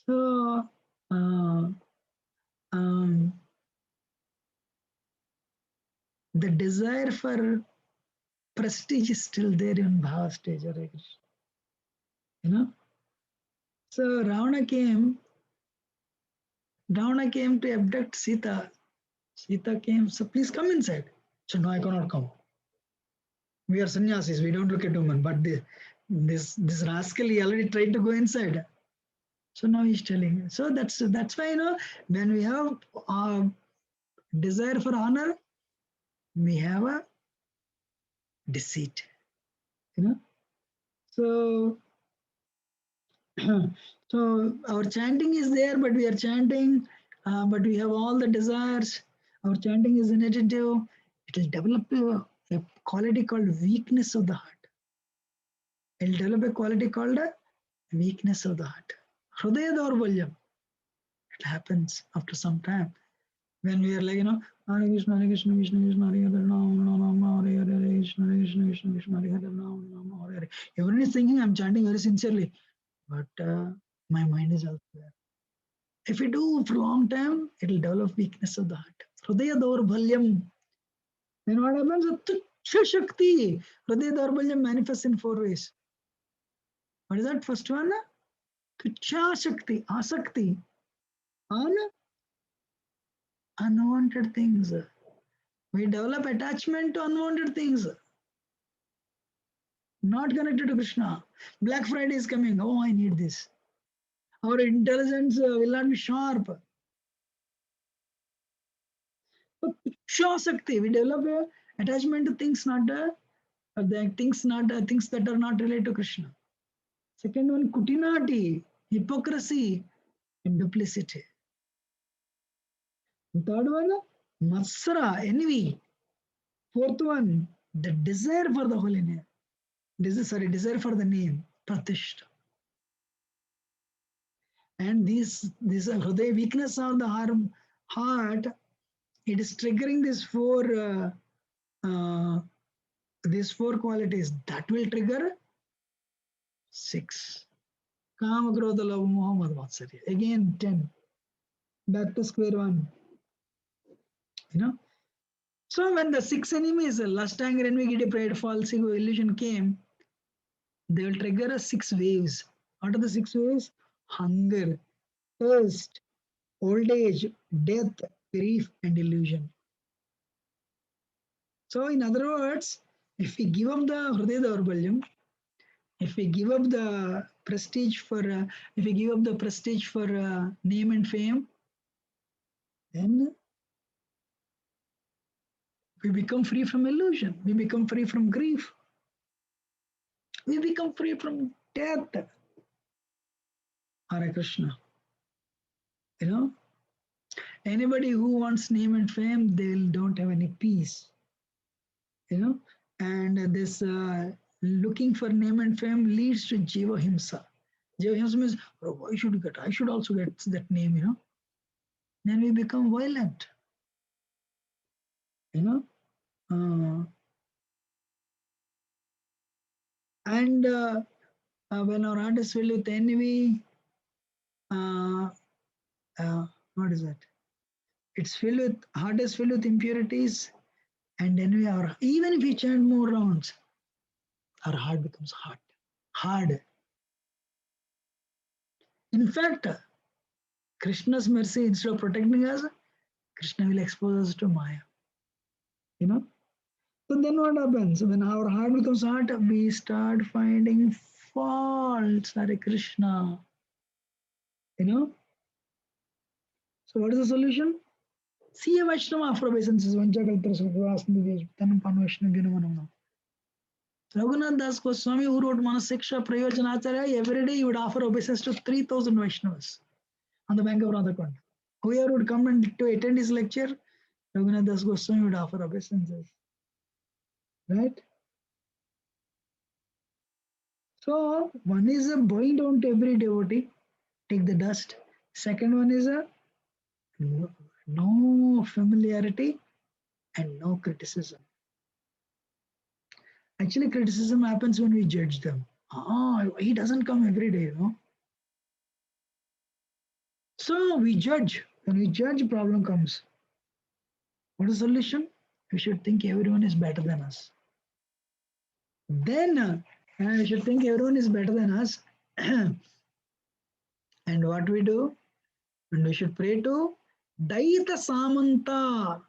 So, the desire for prestige is still there in bhava stage, Hare Krishna. You know? So Ravana came to abduct Sita. Sita came, so please come inside. So no, I cannot come. We are sannyasis, we don't look at women. But this rascal, he already tried to go inside. So now he's telling. So that's why, you know, when we have desire for honor, we have a deceit. You know? So so our chanting is there, but we are chanting, but we have all the desires. Our chanting is inattentive. It will develop a quality called weakness of the heart. It will develop a quality called weakness of the heart. Hridaya Daurbalyam. It happens after some time. When we are like, you know, Hare Krishna, Hare Krishna, Krishna Krishna, Hare Hare, Ram, Hare Hare, Hare Krishna, Hare Krishna, Krishna Krishna, Hare Hare, Ram, Hare Hare. Everyone is thinking I'm chanting very sincerely, but my mind is elsewhere. If we do for a long time, it will develop weakness of the heart. Hridaya Daurbalyam. Then what happens? Tuchha Shakti. Hridaya Daurbalyam manifests in 4 ways. What is that? First one? Tuchha Shakti, Asakti on unwanted things. We develop attachment to unwanted things, not connected to Krishna. Black Friday is coming. Oh, I need this. Our intelligence will not be sharp. Shakti, we develop attachment to things things that are not related to Krishna. Second one, kutinati, hypocrisy and duplicity. Third one, matsara, envy. Fourth one, the desire for the holy name. Desire for the name, pratishta. And this hridaya weakness of the heart, it is triggering these four qualities that will trigger 6. Kama, Krodha, Lobha, Moha, Mad, Matsarya. Again 10. Back to square one. You know. So when the 6 enemies, lust, anger, envy, greed, pride, false ego, illusion came, they will trigger 6 waves. What are the 6 waves? Hunger, thirst, old age, death, grief, and illusion. So in other words, if we give up the Hridaya Daurbalyam, if we give up the prestige for name and fame, then we become free from illusion. We become free from grief. We become free from death. Hare Krishna. You know, anybody who wants name and fame, they don't have any peace. You know, and this looking for name and fame leads to Jiva Himsa. Jiva Himsa means, oh, why should you get? I should also get that name. You know, then we become violent. You know, and when our heart is filled with envy, what is that? Heart is filled with impurities, and envy. Even if we chant more rounds, our heart becomes hard. In fact, Krishna's mercy, instead of protecting us, Krishna will expose us to Maya. You know? So then what happens? When our heart becomes hot, we start finding faults. Hare Krishna. You know? So what is the solution? See a Vaishnava after obeisances. Raghunath Das Goswami, who wrote Manahsiksha, Prayojanaacharya, every day he would offer obeisance to 3,000 Vaishnavas on the bank of Radhakund. Whoever would come and to attend his lecture, Raghunath Das Goswami would offer obeisances. Right? So, one is bowing down to every devotee, take the dust. Second one is no familiarity and no criticism. Actually, criticism happens when we judge them. He doesn't come every day, you know. So we judge. When we judge, problem comes. What is the solution? We should think everyone is better than us. Then we should think everyone is better than us. And what we do? And we should pray to Daita Samanta.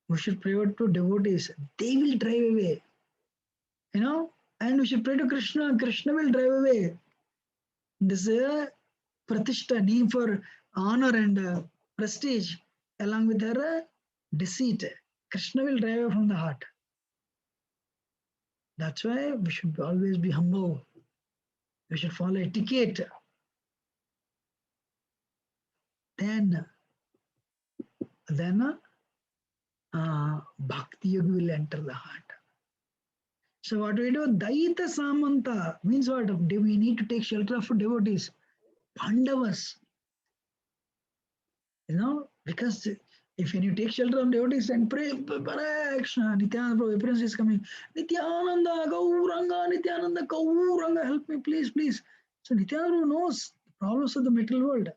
We should pray to devotees. They will drive away. You know? And we should pray to Krishna. Krishna will drive away. This is a pratishta, name for honor and prestige, along with her deceit. Krishna will drive away from the heart. That's why we should always be humble. We should follow etiquette. Then bhakti yoga will enter the heart. So what we do? Daita Samanta means what? We need to take shelter of devotees, Pandavas. You know, because if when you take shelter of devotees and pray, Krishna, Nityananda Prabhu, appearance is coming. Nityananda, Gauranga, Nityananda, Gauranga, help me, please, please. So Nityananda Prabhu knows the problems of the material world.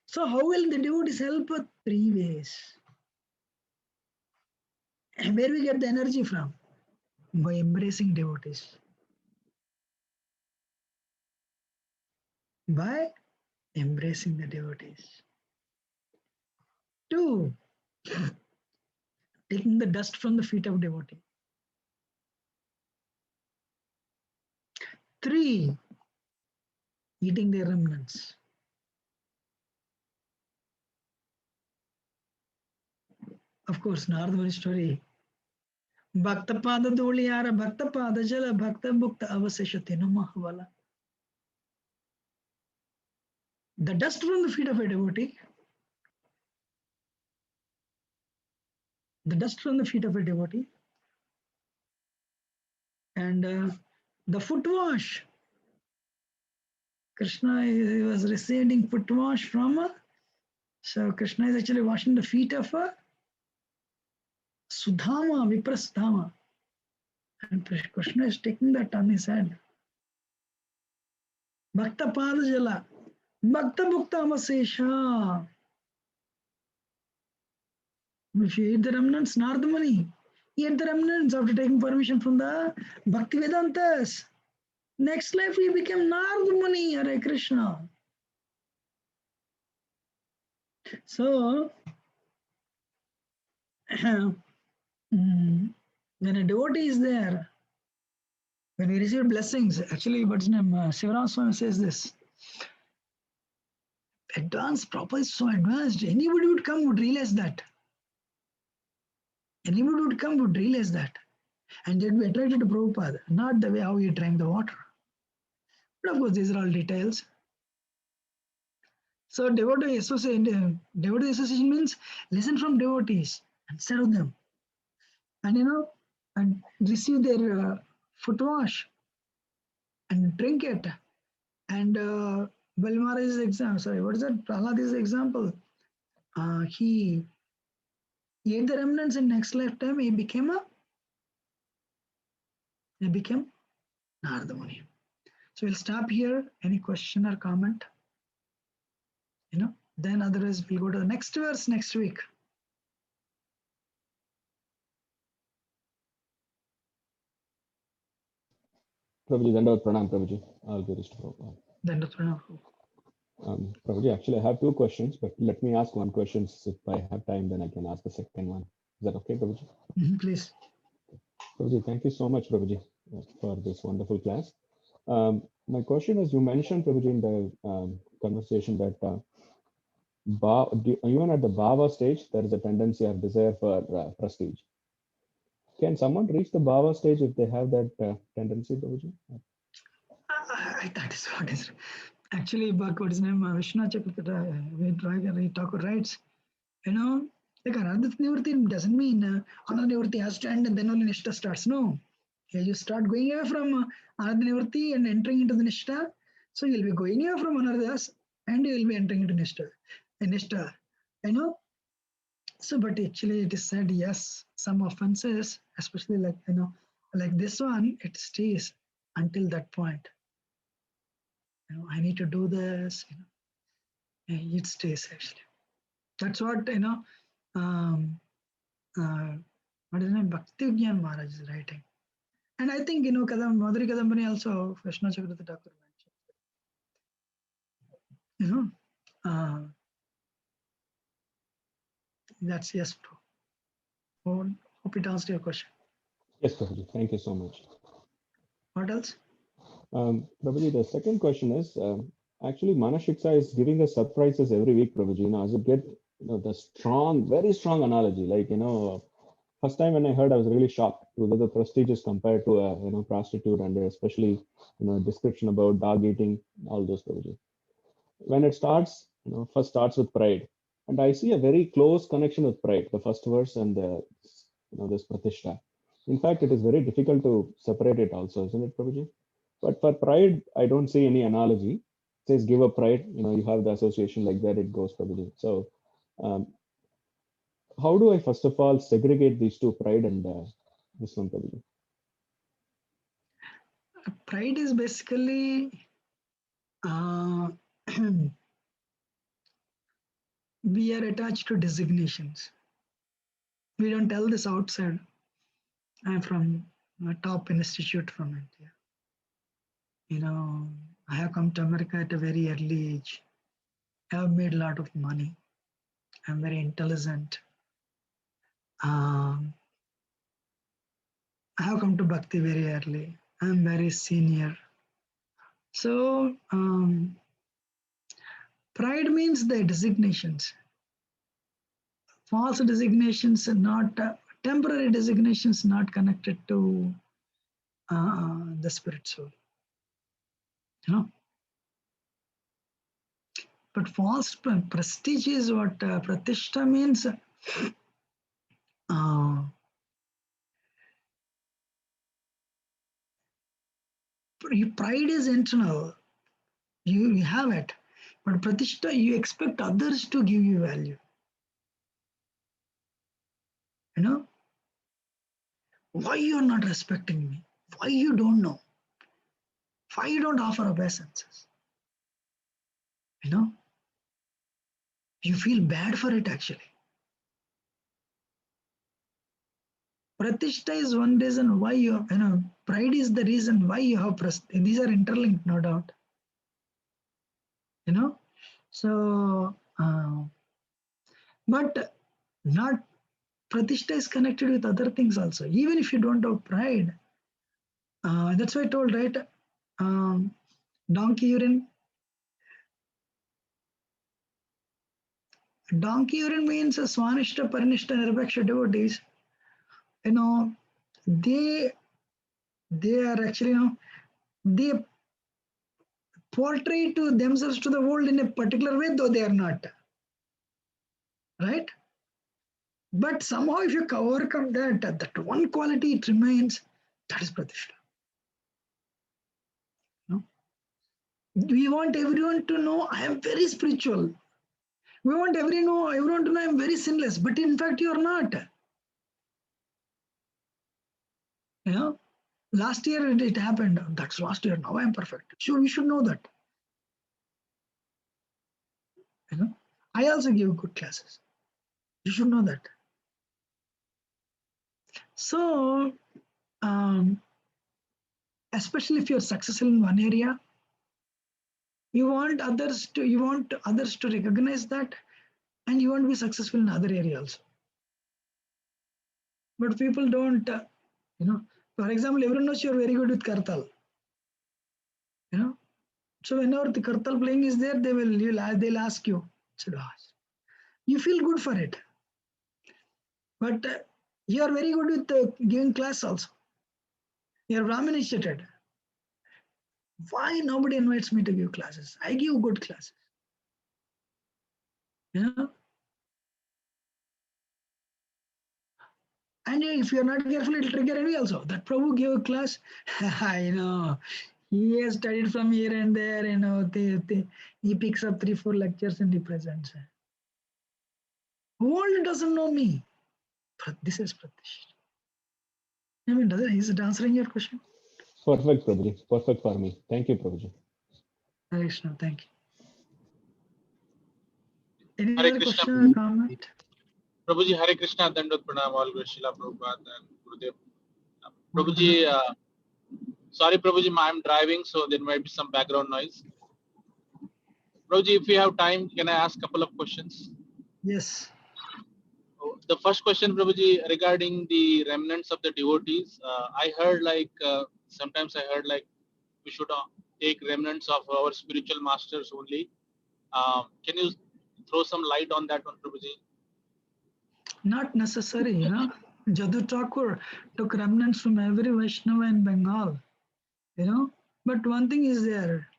So how will the devotees help? 3 ways. And where we get the energy from? By embracing devotees. By embracing the devotees. 2, taking the dust from the feet of devotee. 3, eating their remnants. Of course, Narada story. Bhakta pada duliyara, bhakta pada jala, bhakta bhukta avaseshate namahavala. The dust from the feet of a devotee, the dust from the feet of a devotee, and the foot wash. Krishna was receiving foot wash from, so Krishna is actually washing the feet of Sudhama, Viprasthama. And Krishna is taking that on his head. Bhakta pada jala, bhakta bhukta avasesha. If you eat the remnants, Narada Muni, eat the remnants after taking permission from the Bhakti Vedantas. Next life he became Narada Muni, Hare Krishna. So, when a devotee is there, when we receive blessings, actually, what's his name? Sivaram Swami says this. Advanced, proper is so advanced. Anybody would come would realize that. Anybody would come would realize that. And they'd be attracted to Prabhupada, not the way how he drank the water. But of course, these are all details. So devotee association means listen from devotees and serve them. And and receive their foot wash and drink it. And Balmaraj's example, sorry, what is that? Prahlad's example. He ate the remnants in next lifetime, he became Narada Muni. So we'll stop here. Any question or comment? Then otherwise we'll go to the next verse next week. Prabhuji, Dandavat Pranam, Prabhuji. All good to Prabhupada. Dandavat Pranam. Prabhuji, actually, I have two questions, but let me ask one question. If I have time, then I can ask the second one. Is that okay, Prabhuji? Please. Prabhuji, thank you so much, Prabhuji, for this wonderful class. My question is, you mentioned, Prabhuji, in the conversation that even at the bhava stage, there is a tendency or desire for prestige. Can someone reach the bhava stage if they have that tendency, Prabhuji? That is what is actually, what is name? Vishnu Chakravarti Thakur writes, like Anadhat Nivritti doesn't mean Anadhat Nivritti has to end and then only Nishta starts. No. You start going away from Anadhat Nivritti and entering into the Nishta. So you'll be going away from Anadhas and you will be entering into Nishta. Nishta. So, but actually it is said, yes, some offenses, especially like, like this one, it stays until that point. I need to do this, it stays actually. That's what, what is the name? Bhakti Vigyan Maharaj is writing. And I think, Madhuri Kadambani also, Vishnu Chakravarti Thakur mentioned. That's yes, bro. Hope it answered your question. Yes, Prabhuji. Thank you so much. What else? Prabhuji, the second question is, actually, Manahsiksha is giving us surprises every week, Prabhuji. As you get the strong, very strong analogy, like, first time when I heard, I was really shocked whether the prestige is compared to a prostitute, and especially description about dog eating, all those, Prabhuji. When it starts, first starts with pride, and I see a very close connection with pride, the first verse and the this pratishtha. In fact, it is very difficult to separate it also, isn't it, Prabhuji? But for pride, I don't see any analogy. It says give up pride, you have the association like that, it goes, Prabhuji. So how do I first of all segregate these two, pride and this one, Prabhuji? Pride is basically we are attached to designations. We don't tell this outside. I'm from a top institute from India. I have come to America at a very early age. I have made a lot of money. I'm very intelligent. I have come to Bhakti very early. I'm very senior. So pride means the designations. False designations are not temporary designations, not connected to the spirit soul. But false prestige is what pratishtha means. Pride is internal. You have it. But pratishtha, you expect others to give you value. Why you are not respecting me? Why you don't know? Why you don't offer obeisances? You feel bad for it actually. Pratishtha is one reason why pride is the reason why you have these are interlinked, no doubt. So but not pratishtha is connected with other things also. Even if you don't have pride, that's why I told, right? Donkey urine. Donkey urine means swanishta, parinishta, nirvaksha devotees. They are actually, they portray to themselves to the world in a particular way, though they are not. Right? But somehow if you overcome that one quality, it remains, that is pratishtha. We want everyone to know I am very spiritual. We want everyone to know I am very sinless, but in fact you are not. Last year it happened. That's last year. Now I am perfect. So we should know that. I also give good classes. You should know that. So especially if you're successful in one area, you want others to recognize that, and you want to be successful in other areas also. But people don't, for example, everyone knows you're very good with Kartal. So whenever the Kartal playing is there, they'll ask you. You feel good for it. But you are very good with giving class also. You are Brahmin initiated. Why nobody invites me to give classes? I give good classes. And if you're not careful, it'll trigger envy also. That Prabhu gave a class. I know. He has studied from here and there, he picks up 3-4 lectures and he presents. World doesn't know me. This is Pratish. Is it answering your question? Perfect, Prabhuji. Perfect for me. Thank you, Prabhuji. Hare Krishna, thank you. Any Hare other Krishna. question or comment? Prabhuji, Hare Krishna, Dandot Pranam, all good, Srila Prabhupada and Gurudev. Prabhuji, sorry Prabhuji, I'm driving, so there might be some background noise. Prabhuji, if you have time, can I ask a couple of questions? Yes. The first question, Prabhuji, regarding the remnants of the devotees. I heard sometimes I heard we should take remnants of our spiritual masters only. Can you throw some light on that one, Prabhuji? Not necessary, Jadu Thakur took remnants from every Vaishnava in Bengal, But one thing is there,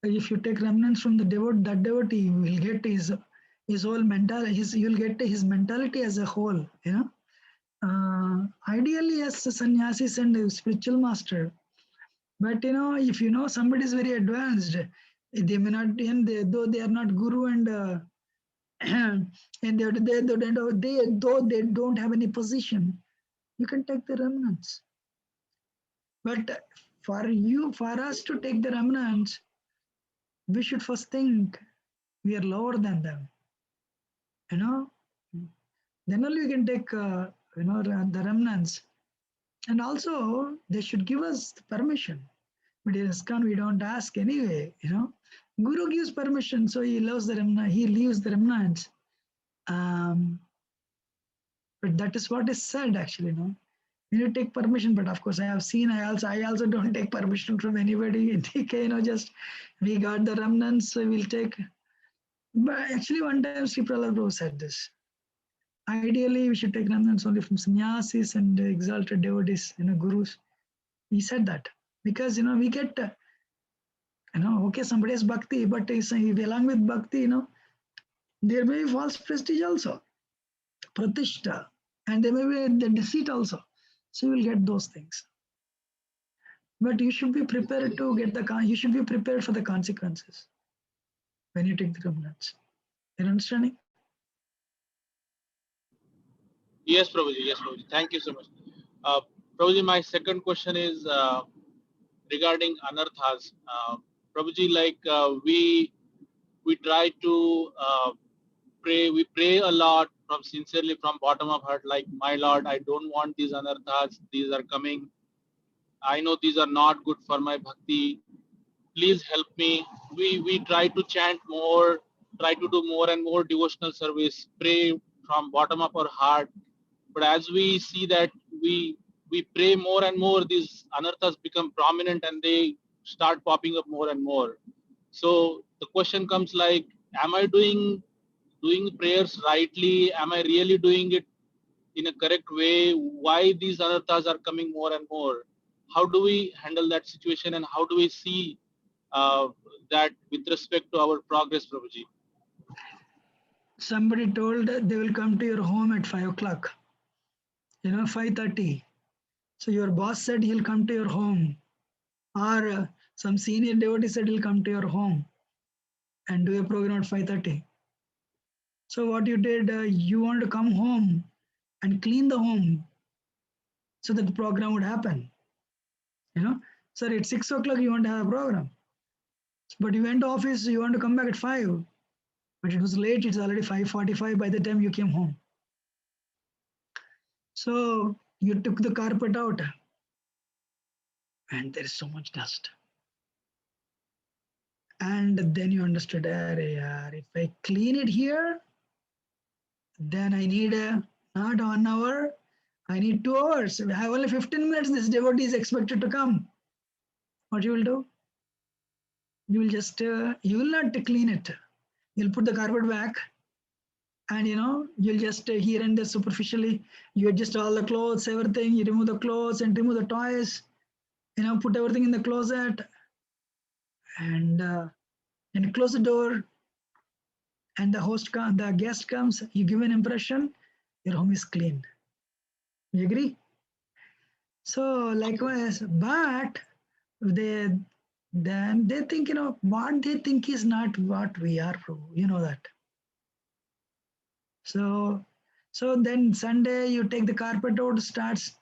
if you take remnants from the devotee, that devotee will get his whole mentality, you'll get his mentality as a whole, Ideally, yes, sannyasis and a spiritual master. But if somebody is very advanced, they may not, though they are not guru and and though they don't have any position, you can take the remnants. But for us to take the remnants, we should first think we are lower than them. Then only we can take the remnants. And also they should give us permission. But in ISKCON we don't ask anyway. Guru gives permission, so he leaves the remnants. But that is what is said actually, You take permission, but of course I have seen. I also don't take permission from anybody. Just we got the remnants, so we'll take. But actually, one time Sri Prahlad Prabhu said this. Ideally, we should take remnants only from sannyasis and exalted devotees, gurus. He said that because we get, okay, somebody has bhakti, but along with bhakti, there may be false prestige also, pratishta, and there may be the deceit also. So you will get those things. But you should be prepared to get you should be prepared for the consequences when you take the remnants. You're understanding? Yes, Prabhuji. Yes, Prabhuji. Thank you so much. Prabhuji, my second question is regarding anarthas. Prabhuji, we try to pray. We pray a lot from sincerely from bottom of heart. Like, my Lord, I don't want these anarthas. These are coming. I know these are not good for my bhakti. Please help me. We try to chant more, try to do more and more devotional service, pray from bottom of our heart. But as we see that we pray more and more, these anarthas become prominent and they start popping up more and more. So the question comes like, am I doing prayers rightly? Am I really doing it in a correct way? Why these anarthas are coming more and more? How do we handle that situation, and how do we see that with respect to our progress, Prabhuji? Somebody told that they will come to your home at 5 o'clock, 5:30. So your boss said he'll come to your home, or some senior devotee said he'll come to your home and do a program at 5:30. So what you did, you want to come home and clean the home so that the program would happen. Sir, at 6 o'clock you want to have a program. But you went to office, you want to come back at 5. But it was late, it's already 5:45 by the time you came home. So you took the carpet out. and there is so much dust. And then you understood, if I clean it here, then I need not 1 hour, I need 2 hours. I have only 15 minutes. This devotee is expected to come. What you will do? You will just, you will not clean it. You'll put the carpet back, and you'll just here and there superficially, you adjust all the clothes, everything. You remove the clothes and remove the toys. Put everything in the closet, and close the door. And the guest comes. You give an impression. Your home is clean. You agree? So likewise, but then they think, what they think is not what we are, Prabhu. You know that. So then Sunday you take the carpet out, starts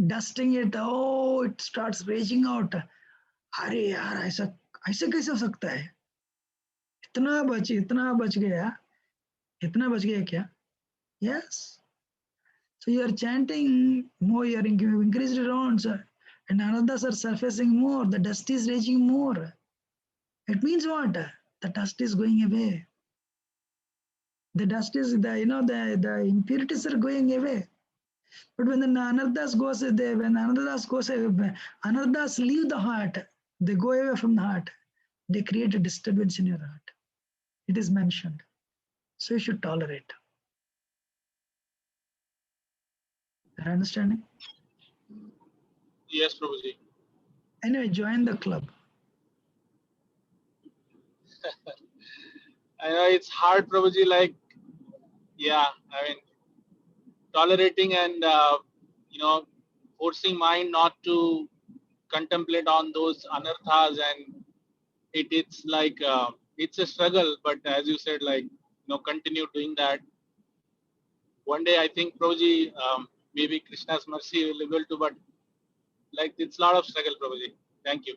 dusting it. Oh, it starts raging out. अरे यार ऐसे कैसे हो सकता है? इतना बच गया क्या? Yes. So you are chanting more, you are increased rounds, and anadas are surfacing more. The dust is raging more. It means what? The dust is going away. The dust is the impurities are going away. But when the anadas goes, when anadas goes, anadas leave the heart. They go away from the heart. They create a disturbance in your heart. It is mentioned. So you should tolerate. Are you understanding? Yes, Prabhuji. Anyway, join the club. I know it's hard, Prabhuji. I mean, tolerating and forcing mind not to contemplate on those anarthas, and it's like it's a struggle. But as you said, continue doing that. One day, I think, Prabhuji, maybe Krishna's mercy will be able to, but it's a lot of struggle, Prabhuji. Thank you.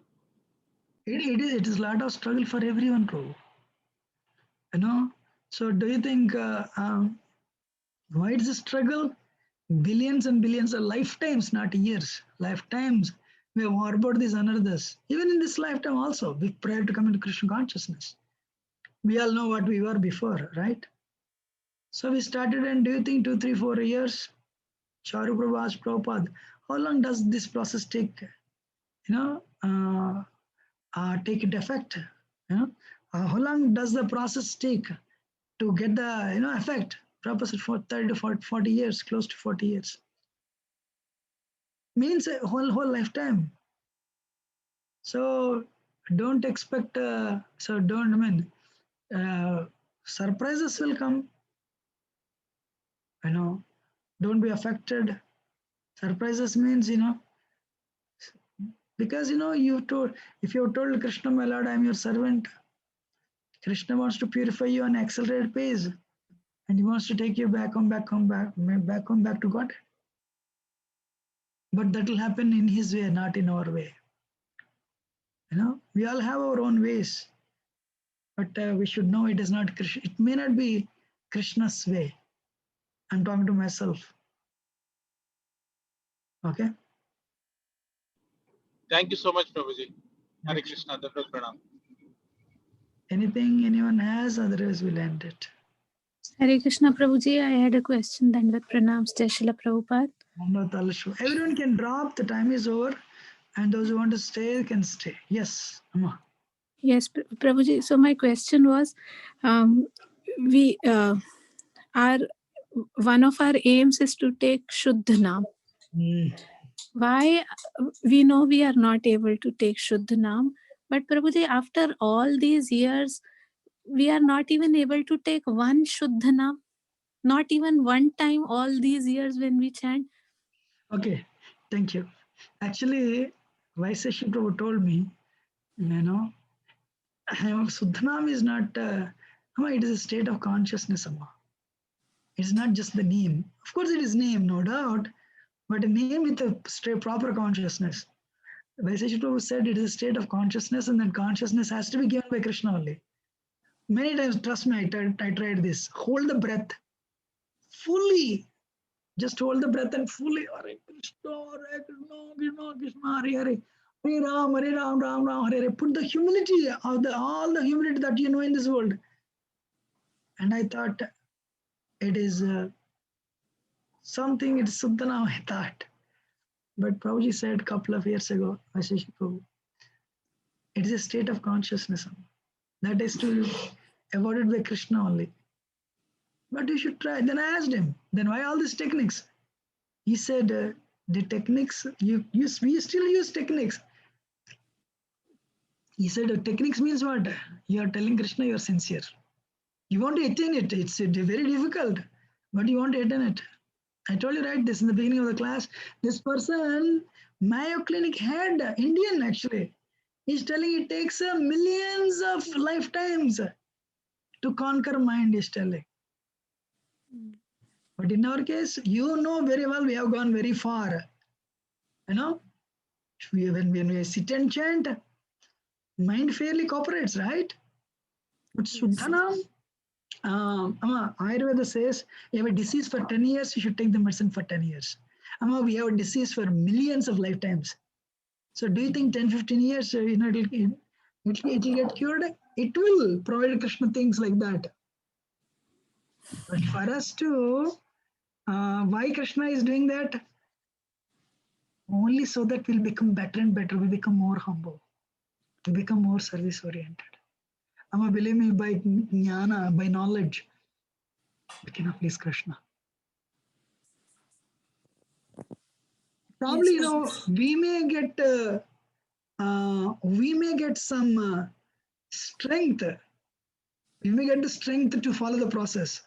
It is a lot of struggle for everyone, Prabhu. So do you think why it's a struggle? Billions and billions of lifetimes, not years, lifetimes we have harbored these anarthas. Even in this lifetime also, prior to coming to Krishna consciousness. We all know what we were before, right? So we started, and do you think 2, 3, 4 years? Charu Prabhu asked Prabhupada, how long does this process take? Take it effect? How long does the process take to get the effect? Prabhupada said for 30 to 40 years, close to 40 years. Means a whole lifetime. So don't expect. Surprises will come. Don't be affected. Surprises means because you told, if you told Krishna, my Lord, I am your servant. Krishna wants to purify you on accelerated pace, and he wants to take you back to God. But that will happen in his way, not in our way. We all have our own ways, but we should know it is not Krishna. It may not be Krishna's way. I'm talking to myself. Okay. Thank you so much, Prabhuji. Hare Krishna, Dandavat Pranam. Anything anyone has? Otherwise, we'll end it. Hare Krishna Prabhuji, I had a question. Dandavat Pranam, Jai Srila Prabhupada. Everyone can drop. The time is over, and those who want to stay can stay. Yes, Amma. Yes, Prabhuji. So my question was, we are one of our aims is to take Shuddha Naam. Why we know we are not able to take Shuddha Naam, but Prabhuji, after all these years, we are not even able to take one Shuddha Naam, not even one time all these years when we chant. Okay, thank you. Actually, Vaisesha Prabhu told me, Suddhanam is not, Amma, it is a state of consciousness, Amma. It's not just the name. Of course, it is name, no doubt, but a name with a proper consciousness. Vaisesha Prabhu said it is a state of consciousness, and that consciousness has to be given by Krishna only. Many times, trust me, I tried this. Hold the breath fully. Just hold the breath and fully Hare Krishna, Krishna, Krishna, Hare Hare. Hare Ram, Ram Ram, Hare Hare. Put the humility of all the humility that you know in this world. And I thought it is something, it's Suddhanam, I thought. But Prabhuji said a couple of years ago, Ashish Prabhu, it is a state of consciousness that is to be avoided by Krishna only. But you should try. Then I asked him, then why all these techniques? He said, the techniques, we still use techniques. He said, techniques means what? You are telling Krishna you are sincere. You want to attain it. It's very difficult, but you want to attain it. I told you right this in the beginning of the class. This person, Mayo Clinic head, Indian actually, he's telling it takes millions of lifetimes to conquer mind, he's telling. But in our case, you know very well we have gone very far. You know, when we sit and chant, mind fairly cooperates, right? But Suddhanam, Ayurveda says you have a disease for 10 years, you should take the medicine for 10 years. We have a disease for millions of lifetimes. So do you think 10, 15 years, it will get cured? It will, provided Krishna thinks like that. But for us to, why Krishna is doing that? Only so that we'll become better and better, we'll become more humble, we'll become more service-oriented. Believe me, by jnana, by knowledge, we cannot please Krishna. Probably, Yes, we may get some strength. We may get the strength to follow the process.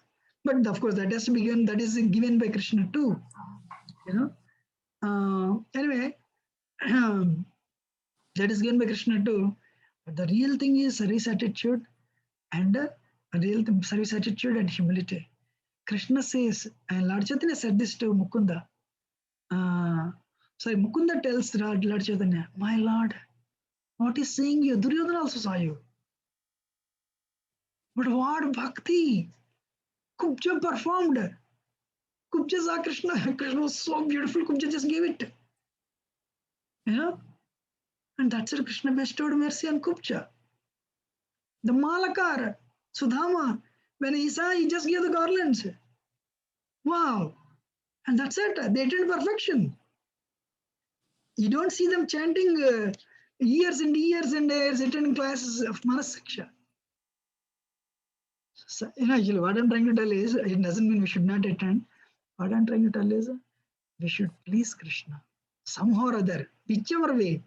But of course, that has to be given, that is given by Krishna too. Anyway, that is given by Krishna too. But the real thing is service attitude and service attitude and humility. Krishna says, and Lord Chaitanya said this to Mukunda. Mukunda tells Lord Chaitanya, my Lord, what is seeing you? Duryodhana also saw you. But what bhakti Kubja performed. Kubja saw Krishna. Krishna was so beautiful. Kubja just gave it. And that's why Krishna bestowed mercy on Kubja. The Malakar, Sudhama, when he saw, he just gave the garlands. Wow. And that's it. They attained perfection. You don't see them chanting years and years and years, attending classes of Manahsiksha. So, actually, what I'm trying to tell is, it doesn't mean we should not attend. What I'm trying to tell is, we should please Krishna somehow or other, whichever way.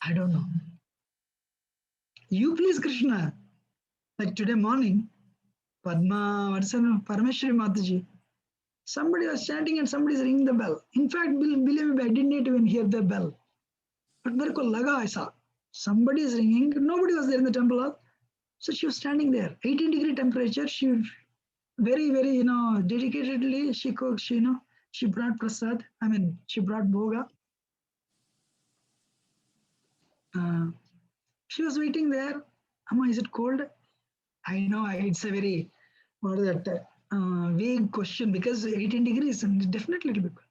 I don't know. You please Krishna. Like today morning, Parameshwari Mataji, somebody was chanting and somebody is ringing the bell. In fact, believe me, I didn't even hear the bell. But mere ko laga, I saw. Somebody is ringing. Nobody was there in the temple hall. So she was standing there, 18-degree temperature. She very, very, dedicatedly, she cooked, she brought prasad. She brought bhoga. She was waiting there. Amma, is it cold? I know it's a very, vague question because 18 degrees and definitely it will be cold.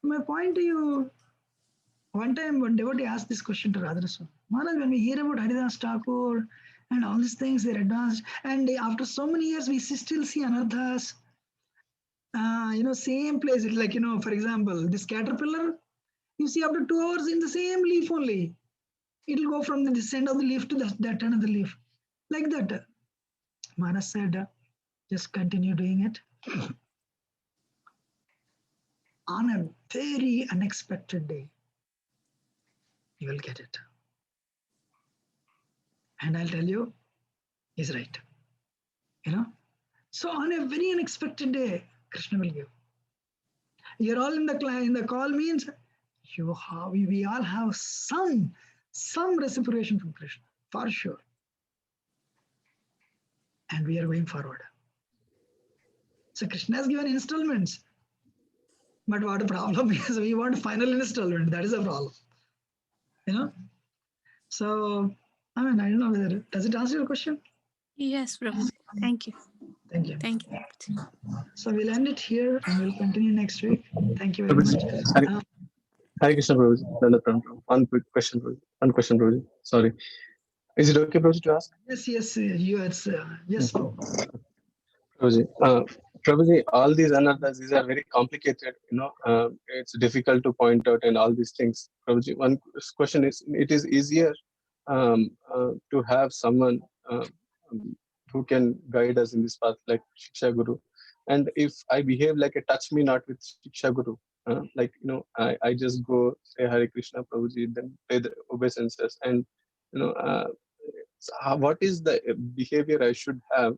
My point to you, one time one devotee asked this question to Radha Swami. Maharaj, when we hear about Haridas Thakur and all these things, they're advanced. And after so many years, we still see anarthas. Same place. It's like, for example, this caterpillar, you see after 2 hours in the same leaf only. It will go from this end of the leaf to that end of the leaf. Like that. Maharaj said, just continue doing it. On a very unexpected day, you will get it. And I'll tell you, he's right. So on a very unexpected day, Krishna will give. You're all in the call means we all have some reciprocation from Krishna, for sure. And we are going forward. So Krishna has given installments. But what the problem is, we want final installment. That is a problem. So, I don't know whether, does it answer your question? Yes, Prabhu. Thank you. Thank you. Thank you. So we'll end it here and we'll continue next week. Thank you very much. Hare Krishna, Prabhuji. One quick question, Prabhuji. One question, Prabhuji. Sorry. Is it okay, Prabhuji, to ask? Yes, yes, yes, yes. Prabhuji, Prabhuji, all these anarthas, these are very complicated. It's difficult to point out and all these things. Prabhuji, one question is: it is easier to have someone who can guide us in this path, like Shiksha Guru. And if I behave like a touch me not with Shiksha Guru, I just go say Hare Krishna, Prabhuji, then pay the obeisances, and what is the behavior I should have?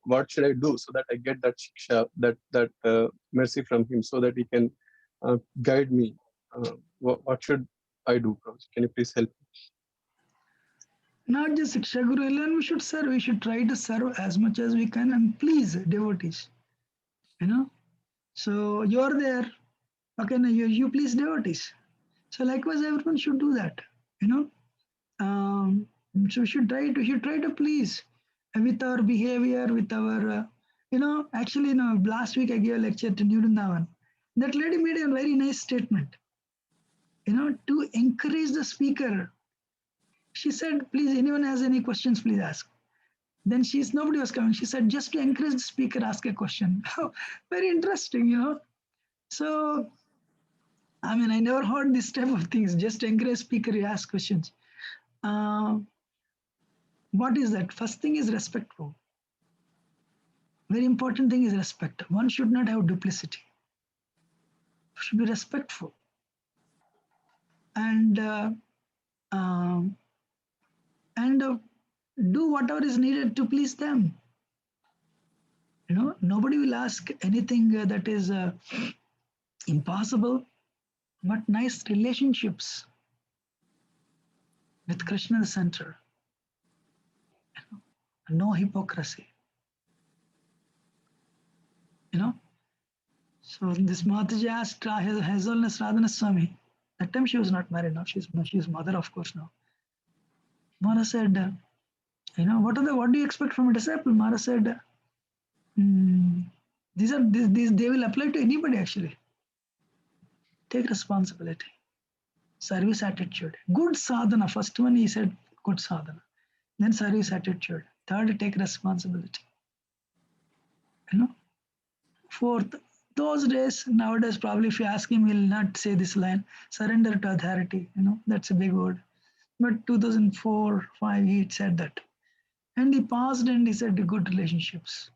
What should I do so that I get that shiksha, that mercy from him, so that he can guide me? What should I do, Prabhuji? Can you please help? Not just Shiksha Guru alone, we should serve. We should try to serve as much as we can and please devotees. So you're there. Okay, now you please devotees. So likewise, everyone should do that. So we should try to please with our behavior, with our actually last week I gave a lecture to New Vrindavan. That lady made a very nice statement. To encourage the speaker, she said, please, anyone has any questions, please ask. Then nobody was coming. She said, just to encourage the speaker, ask a question. Very interesting, So, I mean, I never heard this type of things. Just to encourage speaker, you ask questions. What is that? First thing is respectful. Very important thing is respect. One should not have duplicity. Should be respectful. And do whatever is needed to please them. Nobody will ask anything that is impossible, but nice relationships with Krishna the center. No hypocrisy. So this Mataji asked His Holiness Radhanath Swami. That time she was not married. Now she's mother, of course. Now Mara said, what do you expect from a disciple? Mara said, these they will apply to anybody actually. Take responsibility, service attitude, good sadhana. First one he said good sadhana, then service attitude. Third, take responsibility. Fourth, those days, nowadays probably if you ask him, he'll not say this line, surrender to authority. That's a big word. But 2004, 5, he said that. And he passed and he said good relationships.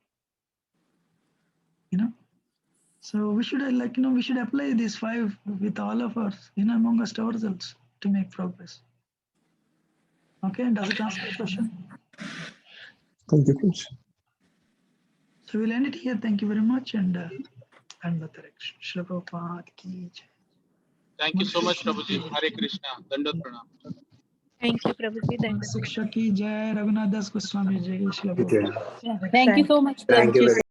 So we should we should apply these 5 with all of us, amongst ourselves to make progress. Okay, does it answer the question? Thank you, Prabhuji. So we'll end it here. Thank you very much and the direction. Srila Prabhupada ki jai. Thank you so much, Prabhuji. Hare Krishna. Dandat Pranam. Thank you, Prabhuji. Thank you. Manahsiksha ki jai. Raghunath Das Goswami jai. Srila Prabhupada. Thank you so much. Thank you very